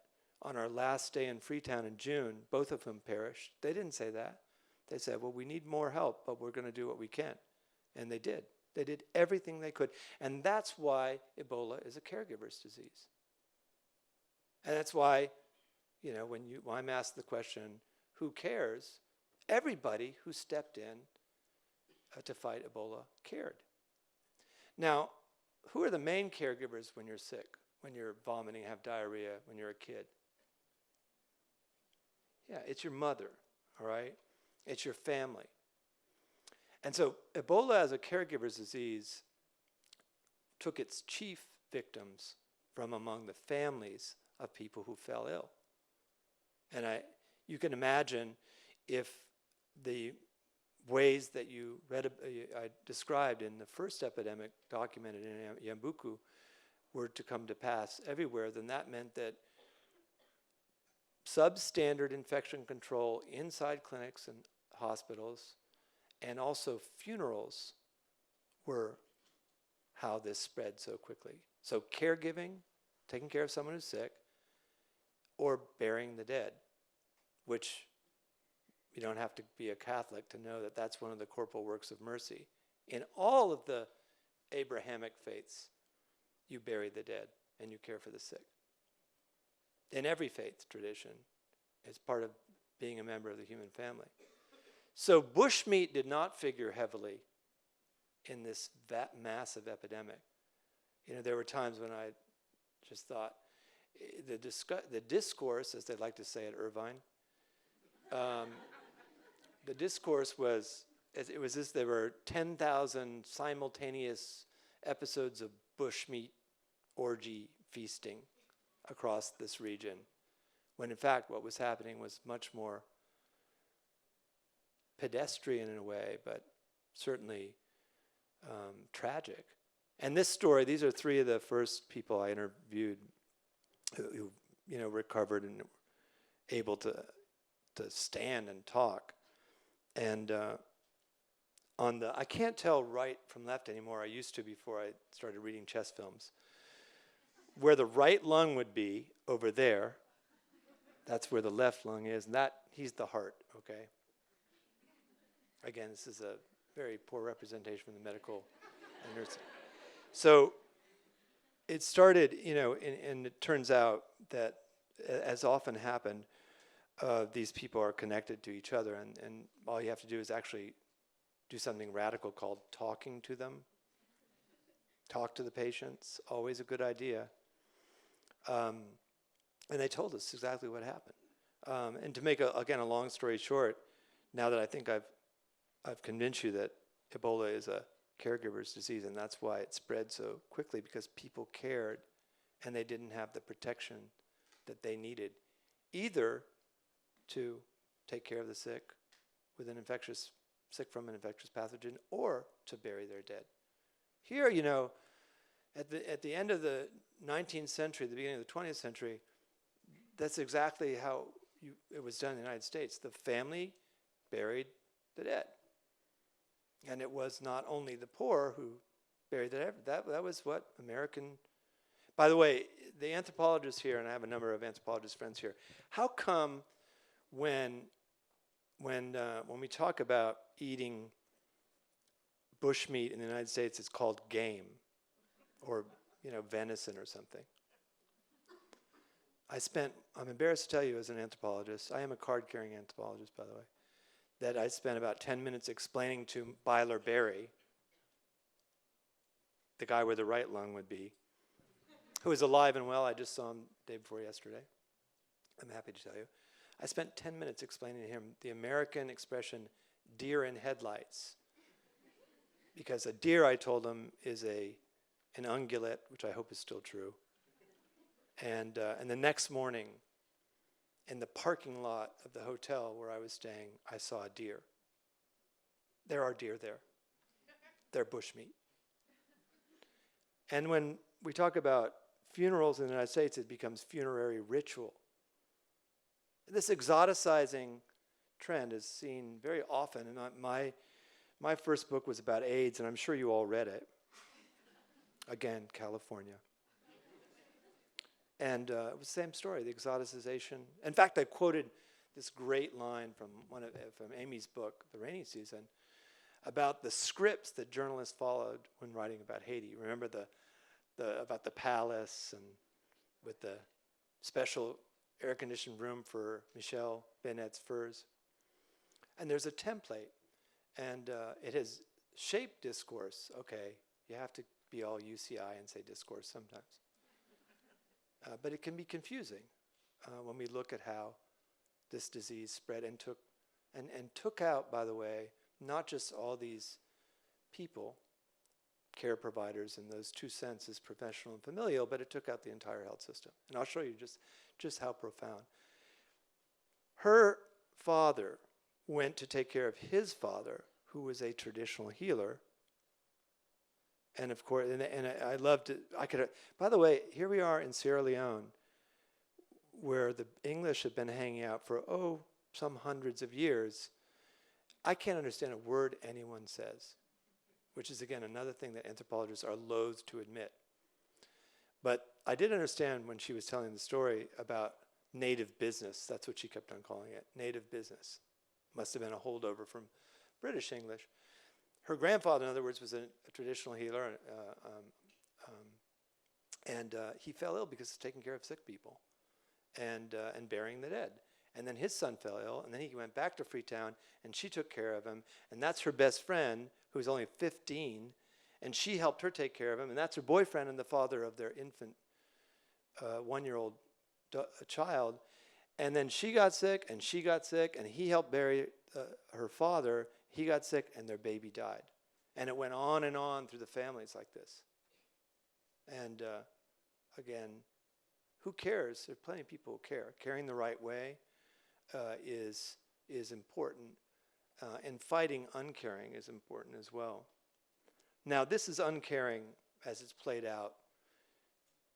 on our last day in Freetown in June, both of whom perished. They didn't say that. They said, well, we need more help, but we're going to do what we can. And they did. They did everything they could. And that's why Ebola is a caregiver's disease. And that's why, when I'm asked the question, who cares? Everybody who stepped in to fight Ebola cared. Now, who are the main caregivers when you're sick, when you're vomiting, have diarrhea, when you're a kid? Yeah, it's your mother, all right? It's your family. And so Ebola as a caregiver's disease took its chief victims from among the families of people who fell ill. And you can imagine if the ways that I described in the first epidemic documented in Yambuku were to come to pass everywhere, then that meant that substandard infection control inside clinics and hospitals and also funerals were how this spread so quickly. So caregiving, taking care of someone who's sick, or burying the dead, which you don't have to be a Catholic to know that that's one of the corporal works of mercy. In all of the Abrahamic faiths, you bury the dead and you care for the sick. In every faith tradition, it's part of being a member of the human family. So bushmeat did not figure heavily in that massive epidemic. There were times when I just thought, the discourse, as they like to say at Irvine, the discourse was, there were 10,000 simultaneous episodes of bushmeat orgy feasting across this region, when in fact what was happening was much more pedestrian in a way, but certainly tragic. And this story, these are three of the first people I interviewed who recovered and able to stand and talk. And I can't tell right from left anymore. I used to before I started reading chess films. Where the right lung would be over there, that's where the left lung is, and he's the heart, okay? Again, this is a very poor representation from the medical and nursing. So it started, and it turns out that, as often happened, these people are connected to each other, and all you have to do is actually do something radical called talking to them. Talk to the patients, always a good idea. And they told us exactly what happened. And to make, a long story short, now that I think I've convinced you that Ebola is a caregiver's disease, and that's why it spread so quickly, because people cared and they didn't have the protection that they needed, either to take care of the sick from an infectious pathogen, or to bury their dead. Here, at the end of the 19th century, the beginning of the 20th century, that's exactly how it was done in the United States. The family buried the dead. And it was not only the poor who buried the dead. That was what American... By the way, the anthropologists here, and I have a number of anthropologist friends here, how come when we talk about eating bushmeat in the United States, it's called game, or venison or something? I'm embarrassed to tell you as an anthropologist, I am a card-carrying anthropologist, by the way, that I spent about 10 minutes explaining to Byler Berry, the guy where the right lung would be, who is alive and well. I just saw him the day before yesterday. I'm happy to tell you. I spent 10 minutes explaining to him the American expression, deer in headlights. Because a deer, I told him, is an ungulate, which I hope is still true. And the next morning, in the parking lot of the hotel where I was staying, I saw a deer. There are deer there. They're bushmeat. And when we talk about funerals in the United States, it becomes funerary ritual. This exoticizing trend is seen very often. And my first book was about AIDS, and I'm sure you all read it. Again, California. And it was the same story, the exoticization. In fact, I quoted this great line from Amy's book, The Rainy Season, about the scripts that journalists followed when writing about Haiti. Remember about the palace and with the special air-conditioned room for Michel Bennett's furs. And there's a template, and it has shaped discourse. Okay, you have to be all UCI and say discourse sometimes. But it can be confusing when we look at how this disease spread and took out, by the way, not just all these people, care providers in those two senses, professional and familial, but it took out the entire health system. And I'll show you just how profound. Her father went to take care of his father, who was a traditional healer. And of course, and I loved it. By the way, here we are in Sierra Leone, where the English have been hanging out for, some hundreds of years. I can't understand a word anyone says, which is, again, another thing that anthropologists are loath to admit. But I did understand when she was telling the story about native business. That's what she kept on calling it, native business. Must have been a holdover from British English. Her grandfather, in other words, was a traditional healer, and he fell ill because of taking care of sick people and burying the dead. And then his son fell ill, and then he went back to Freetown, and she took care of him, and that's her best friend, who was only 15, and she helped her take care of him, and that's her boyfriend and the father of their infant 1-year-old child. And then she got sick, and he helped bury her father. He got sick, and their baby died. And it went on and on through the families like this. And again, who cares? There are plenty of people who care. Caring the right way is important. And fighting uncaring is important as well. Now, this is uncaring as it's played out.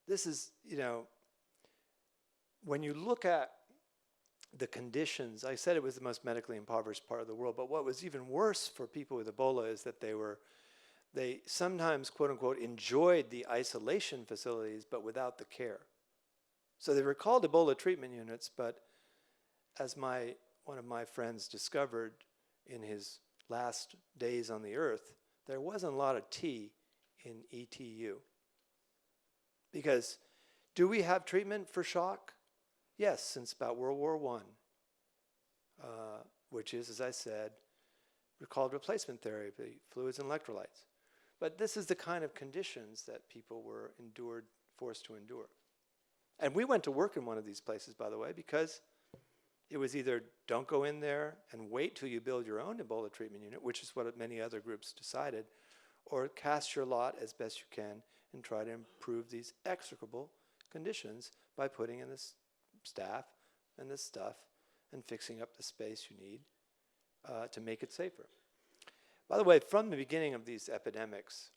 This is, when you look at the conditions, I said it was the most medically impoverished part of the world, but what was even worse for people with Ebola is that they sometimes, quote unquote, enjoyed the isolation facilities, but without the care. So they were called Ebola treatment units, but as one of my friends discovered in his last days on the earth, there wasn't a lot of T in ETU. Because do we have treatment for shock? Yes, since about World War I, which is, as I said, called replacement therapy, fluids and electrolytes. But this is the kind of conditions that people were forced to endure. And we went to work in one of these places, by the way, because it was either don't go in there and wait till you build your own Ebola treatment unit, which is what many other groups decided, or cast your lot as best you can and try to improve these execrable conditions by putting in this staff and this stuff and fixing up the space you need to make it safer. By the way, from the beginning of these epidemics,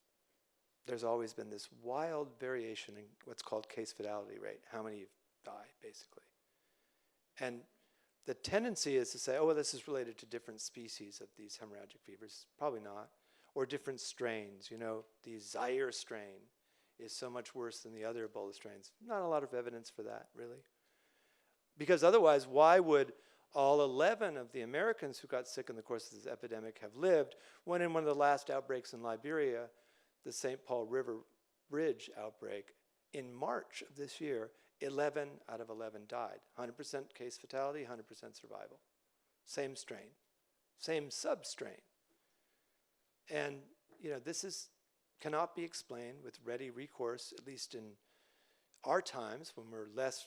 there's always been this wild variation in what's called case fatality rate, how many die, basically. And the tendency is to say, this is related to different species of these hemorrhagic fevers. Probably not. Or different strains. The Zaire strain is so much worse than the other Ebola strains. Not a lot of evidence for that, really. Because otherwise, why would all 11 of the Americans who got sick in the course of this epidemic have lived, when in one of the last outbreaks in Liberia, the St. Paul River Bridge outbreak, in March of this year, 11 out of 11 died. 100% case fatality, 100% survival. Same strain, same substrain. And this cannot be explained with ready recourse, at least in our times when we're less,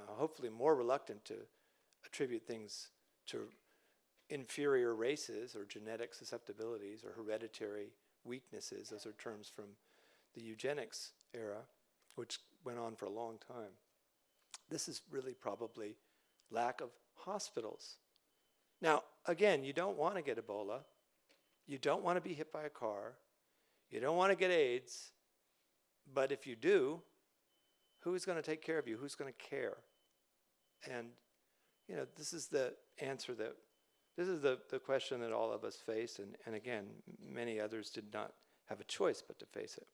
hopefully more reluctant to attribute things to inferior races or genetic susceptibilities or hereditary weaknesses. Those are terms from the eugenics era, which went on for a long time. This is really probably lack of hospitals. Now, again, you don't want to get Ebola. You don't want to be hit by a car. You don't want to get AIDS. But if you do, who's going to take care of you? Who's going to care? And, this is the answer this is the question that all of us face. And again, many others did not have a choice but to face it.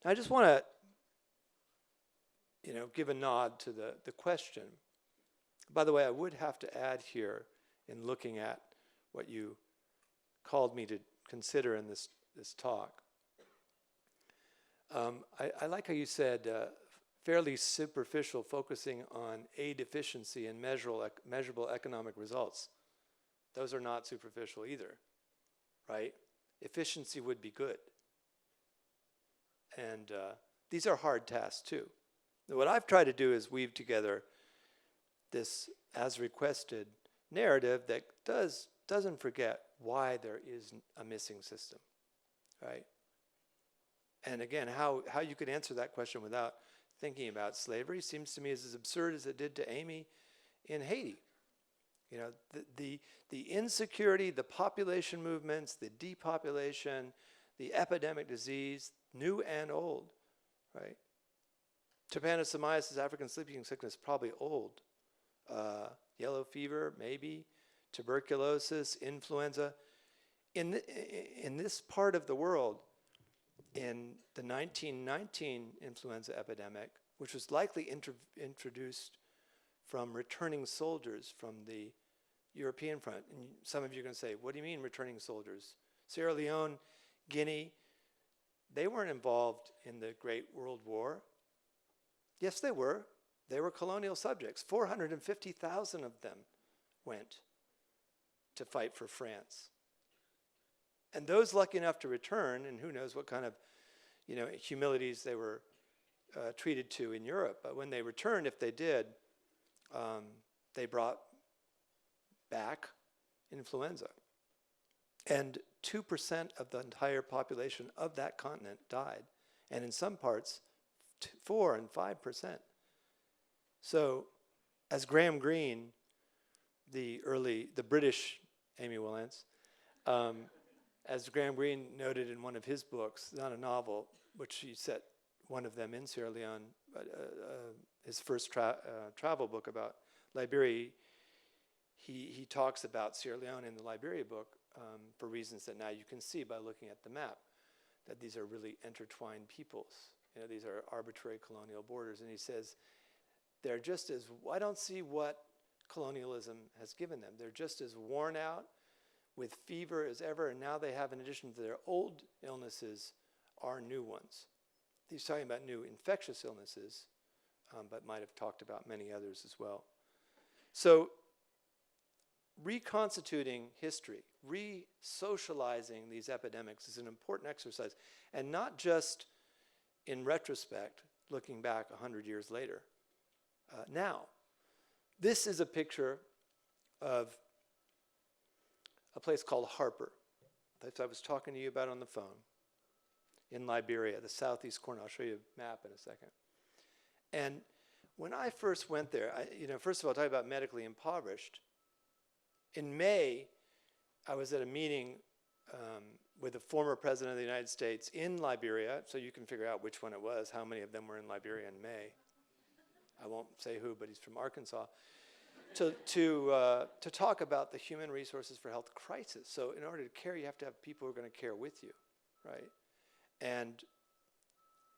Now, I just want to, give a nod to the question. By the way, I would have to add here, in looking at what you called me to consider in this talk, I like how you said fairly superficial, focusing on aid efficiency and measurable economic results. Those are not superficial either, right? Efficiency would be good. And these are hard tasks too. Now, what I've tried to do is weave together this as requested narrative that doesn't forget why there is a missing system, right? And again, how you could answer that question without thinking about slavery seems to me as absurd as it did to Amy in Haiti. The insecurity, the population movements, the depopulation, the epidemic disease, new and old, right? Trypanosomiasis, African sleeping sickness, probably old. Yellow fever, maybe. Tuberculosis, influenza. In this part of the world, in the 1919 influenza epidemic, which was likely introduced from returning soldiers from the European front. And some of you are going to say, what do you mean returning soldiers? Sierra Leone, Guinea, they weren't involved in the Great World War. Yes, they were. They were colonial subjects. 450,000 of them went to fight for France. And those lucky enough to return, and who knows what kind of humilities they were treated to in Europe, but when they returned, if they did, they brought back influenza. And 2% of the entire population of that continent died. And in some parts, 4 and 5%. So, as Graham Greene, the British Amy Willance, as Graham Greene noted in one of his books, not a novel, which he set one of them in Sierra Leone, but his first travel book about Liberia, he talks about Sierra Leone in the Liberia book for reasons that now you can see by looking at the map, that these are really intertwined peoples. These are arbitrary colonial borders. And he says, they're just as, I don't see what colonialism has given them. They're just as worn out with fever as ever, and now they have, in addition to their old illnesses, are new ones. He's talking about new infectious illnesses, but might have talked about many others as well. So, reconstituting history, re-socializing these epidemics is an important exercise, and not just in retrospect, looking back 100 years later. Now, this is a picture of a place called Harper that I was talking to you about on the phone in Liberia, the southeast corner. I'll show you a map in a second. And when I first went there, first of all, talk about medically impoverished. In May, I was at a meeting with a former president of the United States in Liberia, so you can figure out which one it was, how many of them were in Liberia in May. I won't say who, but he's from Arkansas. To talk about the human resources for health crisis. So in order to care, you have to have people who are going to care with you, right? And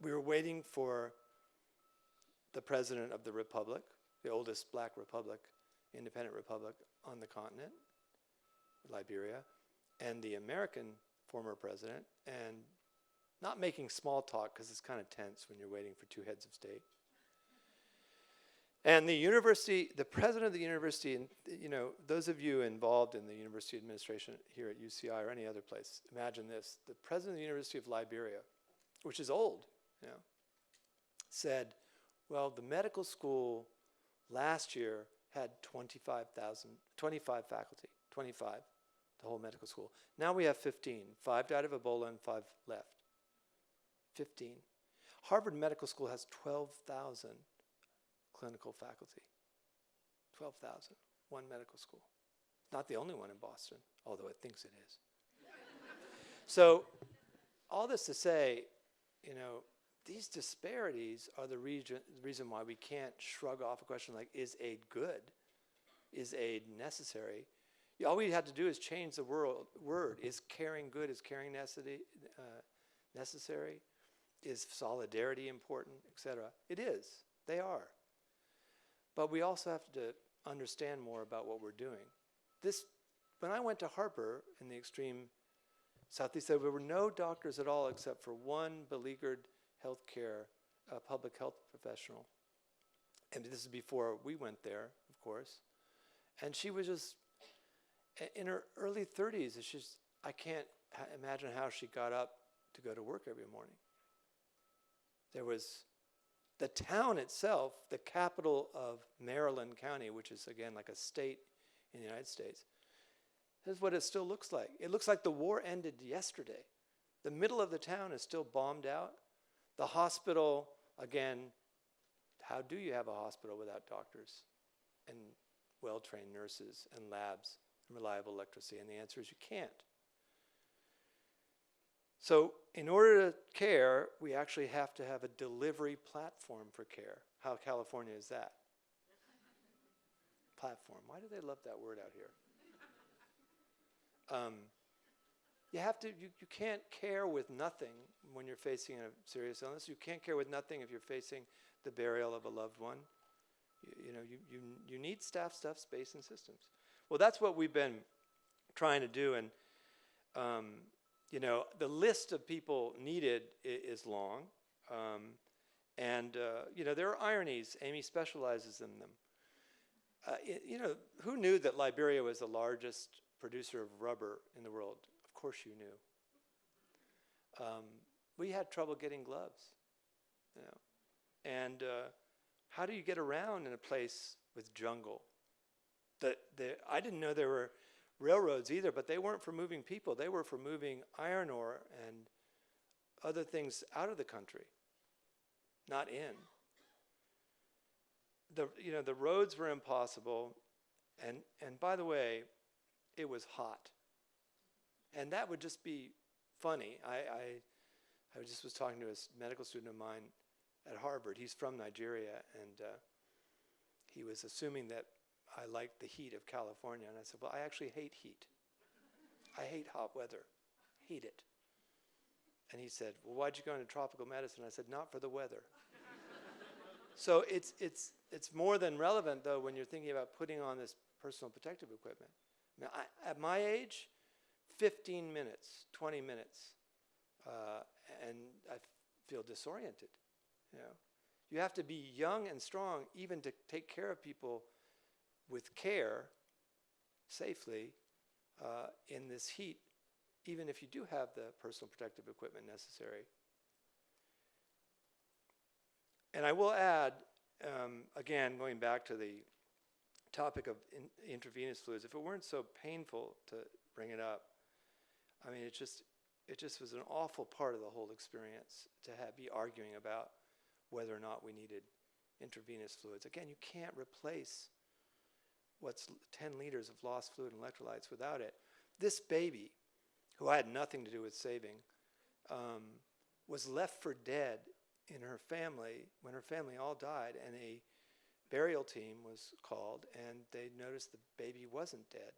we were waiting for the president of the republic, the oldest black republic, independent republic on the continent, Liberia, and the American former president, and not making small talk because it's kind of tense when you're waiting for two heads of state. And the university, the president of the university, and those of you involved in the university administration here at UCI or any other place, imagine this: the president of the University of Liberia, which is old, said, well, the medical school last year had 25 faculty, 25, the whole medical school. Now we have 15. 5 died of Ebola and 5 left. 15. Harvard Medical School has 12,000 clinical faculty. 12,000, one medical school. Not the only one in Boston, although it thinks it is. So all this to say, these disparities are the reason why we can't shrug off a question like, is aid good? Is aid necessary? All we have to do is change the word. Is caring good? Is caring necessary? Is solidarity important, etc.? It is. They are. But we also have to understand more about what we're doing. When I went to Harper in the extreme southeast, there were no doctors at all except for one beleaguered healthcare, public health professional. And this is before we went there, of course. And she was just in her early 30s. It's just, I can't imagine how she got up to go to work every morning. There was the town itself, the capital of Maryland County, which is again like a state in the United States. This is what it still looks like. It looks like the war ended yesterday. The middle of the town is still bombed out. The hospital, again, how do you have a hospital without doctors and well-trained nurses and labs and reliable electricity? And the answer is you can't. So in order to care, we actually have to have a delivery platform for care. How California is that? Platform. Why do they love that word out here? You can't care with nothing when you're facing a serious illness. You can't care with nothing if you're facing the burial of a loved one. You need staff, space, and systems. Well, that's what we've been trying to do, and the list of people needed is long, and there are ironies. Amy specializes in them. Who knew that Liberia was the largest producer of rubber in the world? Of course you knew. We had trouble getting gloves, and how do you get around in a place with jungle? I didn't know there were railroads either, but they weren't for moving people. They were for moving iron ore and other things out of the country, not in. The roads were impossible, and by the way, it was hot. And that would just be funny. I just was talking to a medical student of mine at Harvard. He's from Nigeria, and he was assuming that I liked the heat of California. And I said, well, I actually hate heat. I hate hot weather. Hate it. And he said, well, why'd you go into tropical medicine? I said, not for the weather. So it's more than relevant, though, when you're thinking about putting on this personal protective equipment. Now, at my age, 15 minutes, 20 minutes, and I feel disoriented. You have to be young and strong even to take care of people with care safely in this heat, even if you do have the personal protective equipment necessary. And I will add, again, going back to the topic of intravenous fluids, if it weren't so painful to bring it up, I mean, it just was an awful part of the whole experience to be arguing about whether or not we needed intravenous fluids. Again, you can't replace what's 10 liters of lost fluid and electrolytes without it. This baby, who I had nothing to do with saving, was left for dead in her family when her family all died, and a burial team was called, and they noticed the baby wasn't dead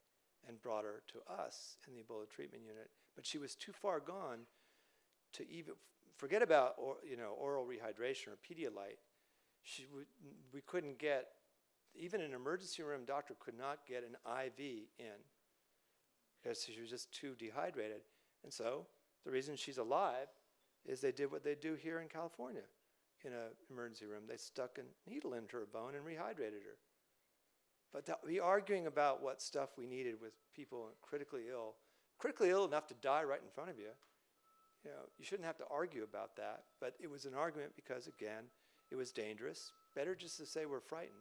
and brought her to us in the Ebola treatment unit. But she was too far gone to even forget about oral rehydration or Pedialyte. We couldn't get, even an emergency room doctor could not get an IV in because she was just too dehydrated. And so the reason she's alive is they did what they do here in California in an emergency room. They stuck a needle into her bone and rehydrated her. But to be arguing about what stuff we needed with people critically ill enough to die right in front of you, you shouldn't have to argue about that. But it was an argument because, again, it was dangerous. Better just to say we're frightened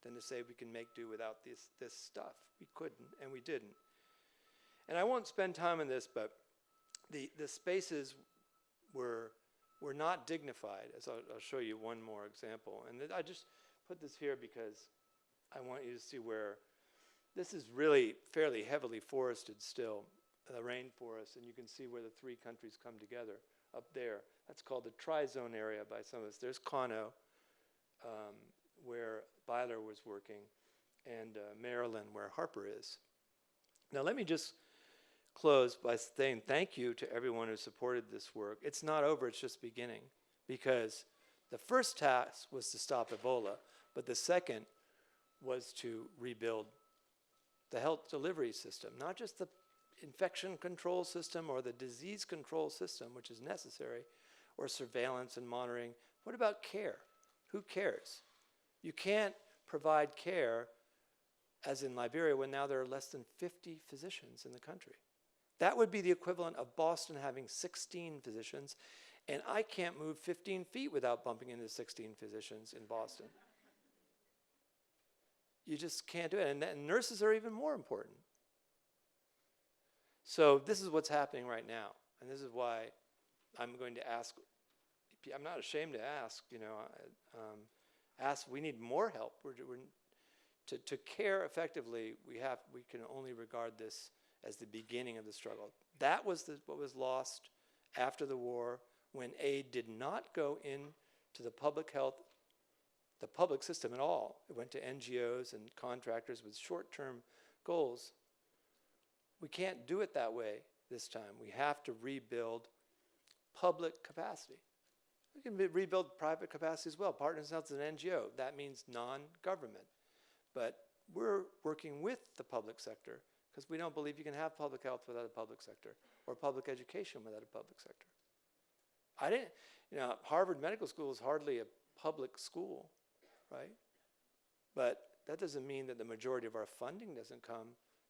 than to say we can make do without this stuff. We couldn't, and we didn't. And I won't spend time on this, but the spaces were not dignified, as I'll show you one more example. And I just put this here because I want you to see where this is really fairly heavily forested still, the rainforest, and you can see where the three countries come together up there. That's called the tri-zone area by some of us. There's Kano, where Byler was working, and Maryland, where Harper is. Now let me just close by saying thank you to everyone who supported this work. It's not over, it's just beginning, because the first task was to stop Ebola, but the second was to rebuild the health delivery system, not just the infection control system or the disease control system, which is necessary, or surveillance and monitoring. What about care? Who cares? You can't provide care, as in Liberia, when now there are less than 50 physicians in the country. That would be the equivalent of Boston having 16 physicians, and I can't move 15 feet without bumping into 16 physicians in Boston. You just can't do it, and nurses are even more important. So this is what's happening right now, and this is why I'm going to ask, I'm not ashamed to ask, we need more help. To care effectively, we can only regard this as the beginning of the struggle. That was what was lost after the war, when aid did not go into the public health, the public system at all. It went to NGOs and contractors with short-term goals. We can't do it that way this time. We have to rebuild public capacity. We can rebuild private capacity as well. Partners Health is an NGO. That means non-government. But we're working with the public sector because we don't believe you can have public health without a public sector, or public education without a public sector. Harvard Medical School is hardly a public school, right? But that doesn't mean that the majority of our funding doesn't come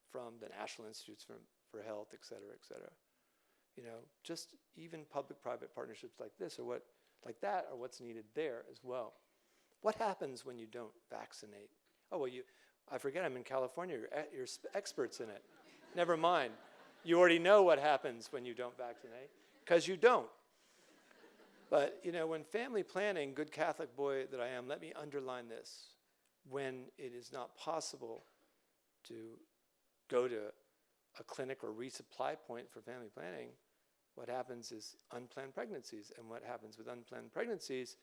from the National Institutes for Health, et cetera, et cetera. Just even public-private partnerships like this are what's needed there as well. What happens when you don't vaccinate? Oh, well, I forget I'm in California. You're experts in it. Never mind. You already know what happens when you don't vaccinate, because you don't. But, when family planning, good Catholic boy that I am, let me underline this. When it is not possible to go to a clinic or resupply point for family planning, what happens is unplanned pregnancies. And what happens with unplanned pregnancies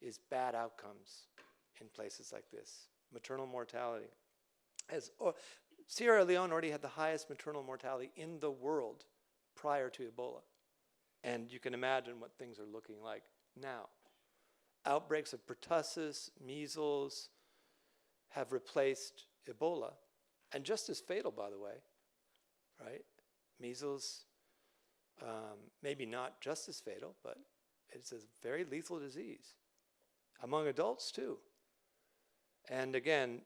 is bad outcomes in places like this. Maternal mortality. Sierra Leone already had the highest maternal mortality in the world prior to Ebola. And you can imagine what things are looking like now. Outbreaks of pertussis, measles have replaced Ebola, and just as fatal, by the way, right? Measles, maybe not just as fatal, but it's a very lethal disease. Among adults, too. And again,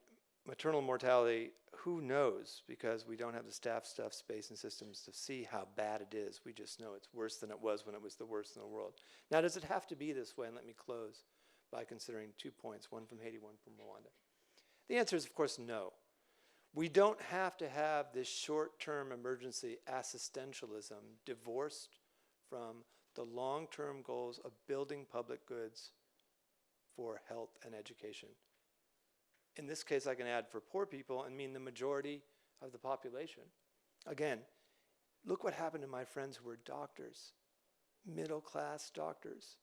maternal mortality, who knows? Because we don't have the staff, stuff, space, and systems to see how bad it is. We just know it's worse than it was when it was the worst in the world. Now, does it have to be this way? And let me close by considering 2 points, one from Haiti, one from Rwanda. The answer is, of course, no. We don't have to have this short-term emergency assistantialism divorced from the long-term goals of building public goods for health and education. In this case, I can add for poor people and mean the majority of the population. Again, look what happened to my friends who were doctors, middle-class doctors.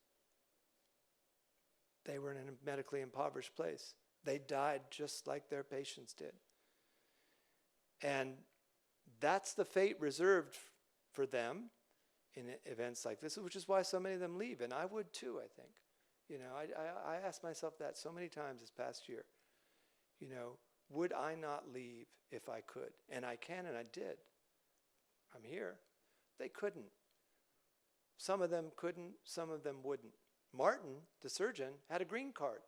They were in a medically impoverished place. They died just like their patients did. And that's the fate reserved for them in events like this, which is why so many of them leave. And I would too, I think. I asked myself that so many times this past year. Would I not leave if I could? And I can, and I did. I'm here. They couldn't. Some of them couldn't, some of them wouldn't. Martin, the surgeon, had a green card.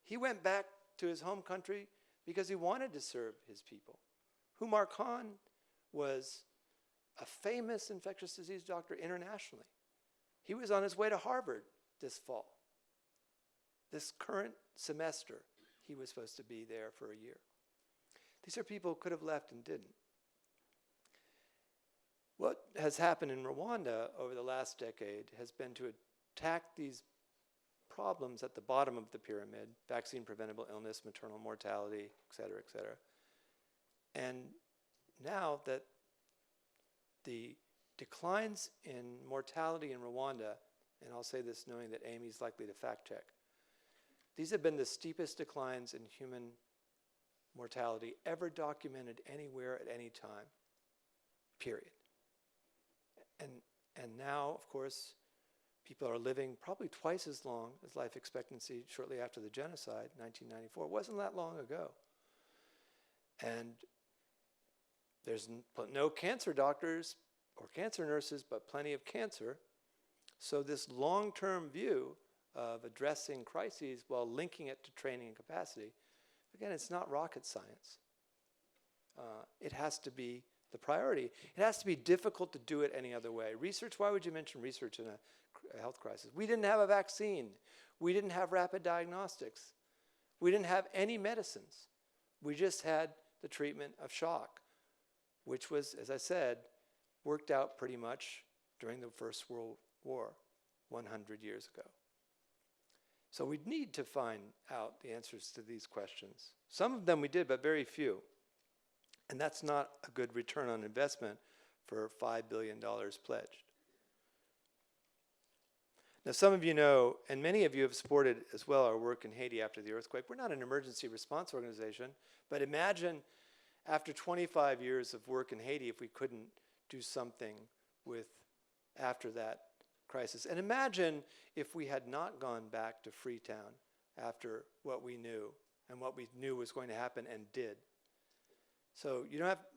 He went back to his home country because he wanted to serve his people. Umar Khan was a famous infectious disease doctor internationally. He was on his way to Harvard this fall. This current semester, he was supposed to be there for a year. These are people who could have left and didn't. What has happened in Rwanda over the last decade has been to attack these problems at the bottom of the pyramid: vaccine-preventable illness, maternal mortality, et cetera, et cetera. And now that the declines in mortality in Rwanda, and I'll say this knowing that Amy's likely to fact check, these have been the steepest declines in human mortality ever documented anywhere at any time, period. And now, of course, people are living probably twice as long as life expectancy shortly after the genocide, 1994. It wasn't that long ago. And there's no cancer doctors or cancer nurses, but plenty of cancer. So this long-term view of addressing crises while linking it to training and capacity, again, it's not rocket science. It has to be the priority. It has to be difficult to do it any other way. Research, why would you mention research in a health crisis? We didn't have a vaccine. We didn't have rapid diagnostics. We didn't have any medicines. We just had the treatment of shock, which was, as I said, worked out pretty much during the First World War 100 years ago. So we need to find out the answers to these questions. Some of them we did, but very few. And that's not a good return on investment for $5 billion pledged. Now, some of you know, and many of you have supported as well our work in Haiti after the earthquake. We're not an emergency response organization, but imagine after 25 years of work in Haiti if we couldn't do something with after that crisis. And imagine if we had not gone back to Freetown after what we knew and what we knew was going to happen and did. So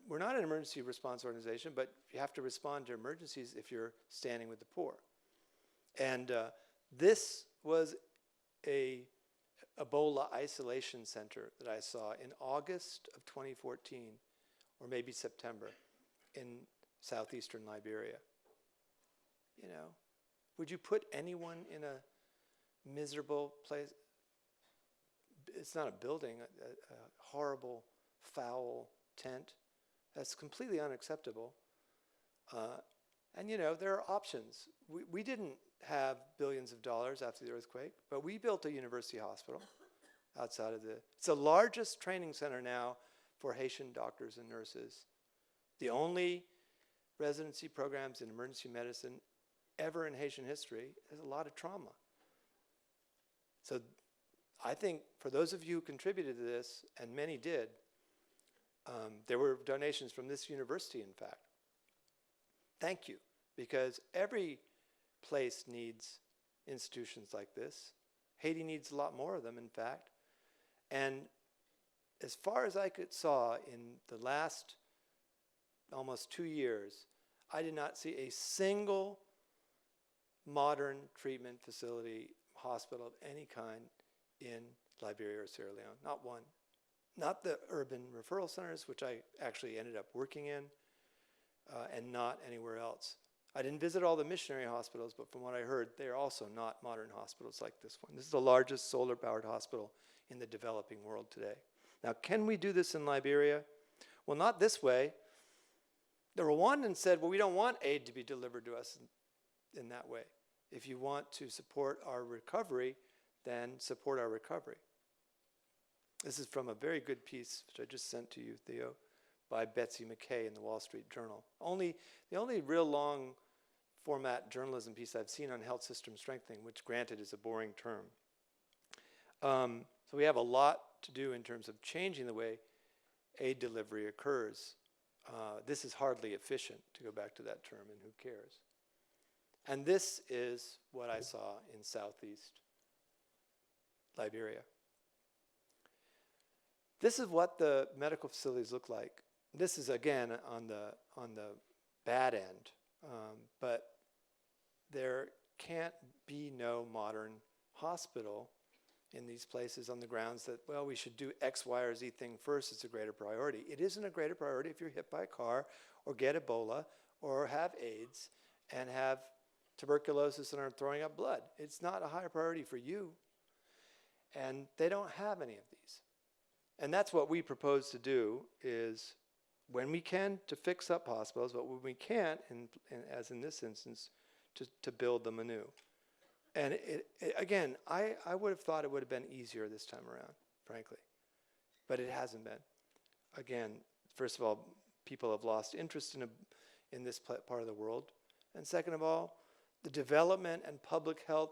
we're not an emergency response organization, but you have to respond to emergencies if you're standing with the poor. And this was a Ebola isolation center that I saw in August of 2014, or maybe September, in southeastern Liberia. You know, would you put anyone in a miserable place? It's not a building, a horrible, foul tent. That's completely unacceptable. And you know, there are options. We didn't have billions of dollars after the earthquake, but we built a university hospital outside of it's the largest training center now for Haitian doctors and nurses. The only residency programs in emergency medicine ever in Haitian history. There's a lot of trauma. So I think for those of you who contributed to this, and many did, there were donations from this university, in fact. Thank you, because every place needs institutions like this. Haiti needs a lot more of them, in fact. And as far as I saw in the last almost 2 years, I did not see a single modern treatment facility, hospital of any kind in Liberia or Sierra Leone, not one. Not the urban referral centers, which I actually ended up working in, and not anywhere else. I didn't visit all the missionary hospitals, but from what I heard, they're also not modern hospitals like this one. This is the largest solar-powered hospital in the developing world today. Now, can we do this in Liberia? Well, not this way. The Rwandans said, well, we don't want aid to be delivered to us in that way. If you want to support our recovery, then support our recovery. This is from a very good piece, which I just sent to you, Theo, by Betsy McKay in the Wall Street Journal. The only real long format journalism piece I've seen on health system strengthening, which granted is a boring term. So we have a lot to do in terms of changing the way aid delivery occurs. This is hardly efficient, to go back to that term, and who cares? And this is what I saw in southeast Liberia. This is what the medical facilities look like. This is, again, on the bad end. But there can't be no modern hospital in these places on the grounds that, well, we should do X, Y, or Z thing first. It's a greater priority. It isn't a greater priority if you're hit by a car or get Ebola or have AIDS and have tuberculosis and are throwing up blood. It's not a higher priority for you. And they don't have any of these. And that's what we propose to do, is when we can, to fix up hospitals, but when we can't, as in this instance, to build them anew. And again, I would have thought it would have been easier this time around, frankly. But it hasn't been. Again, first of all, people have lost interest in this part of the world. And second of all, the development and public health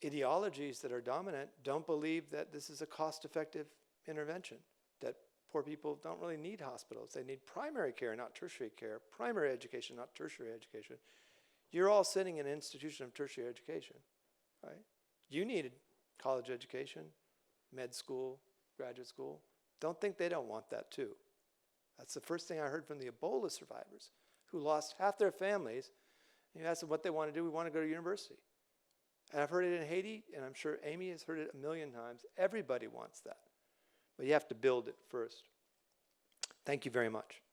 ideologies that are dominant don't believe that this is a cost-effective intervention, that poor people don't really need hospitals. They need primary care, not tertiary care, primary education, not tertiary education. You're all sitting in an institution of tertiary education, right? You needed college education, med school, graduate school. Don't think they don't want that too. That's the first thing I heard from the Ebola survivors who lost half their families. And you ask them what they want to do. We want to go to university. And I've heard it in Haiti, and I'm sure Amy has heard it a million times. Everybody wants that. But you have to build it first. Thank you very much.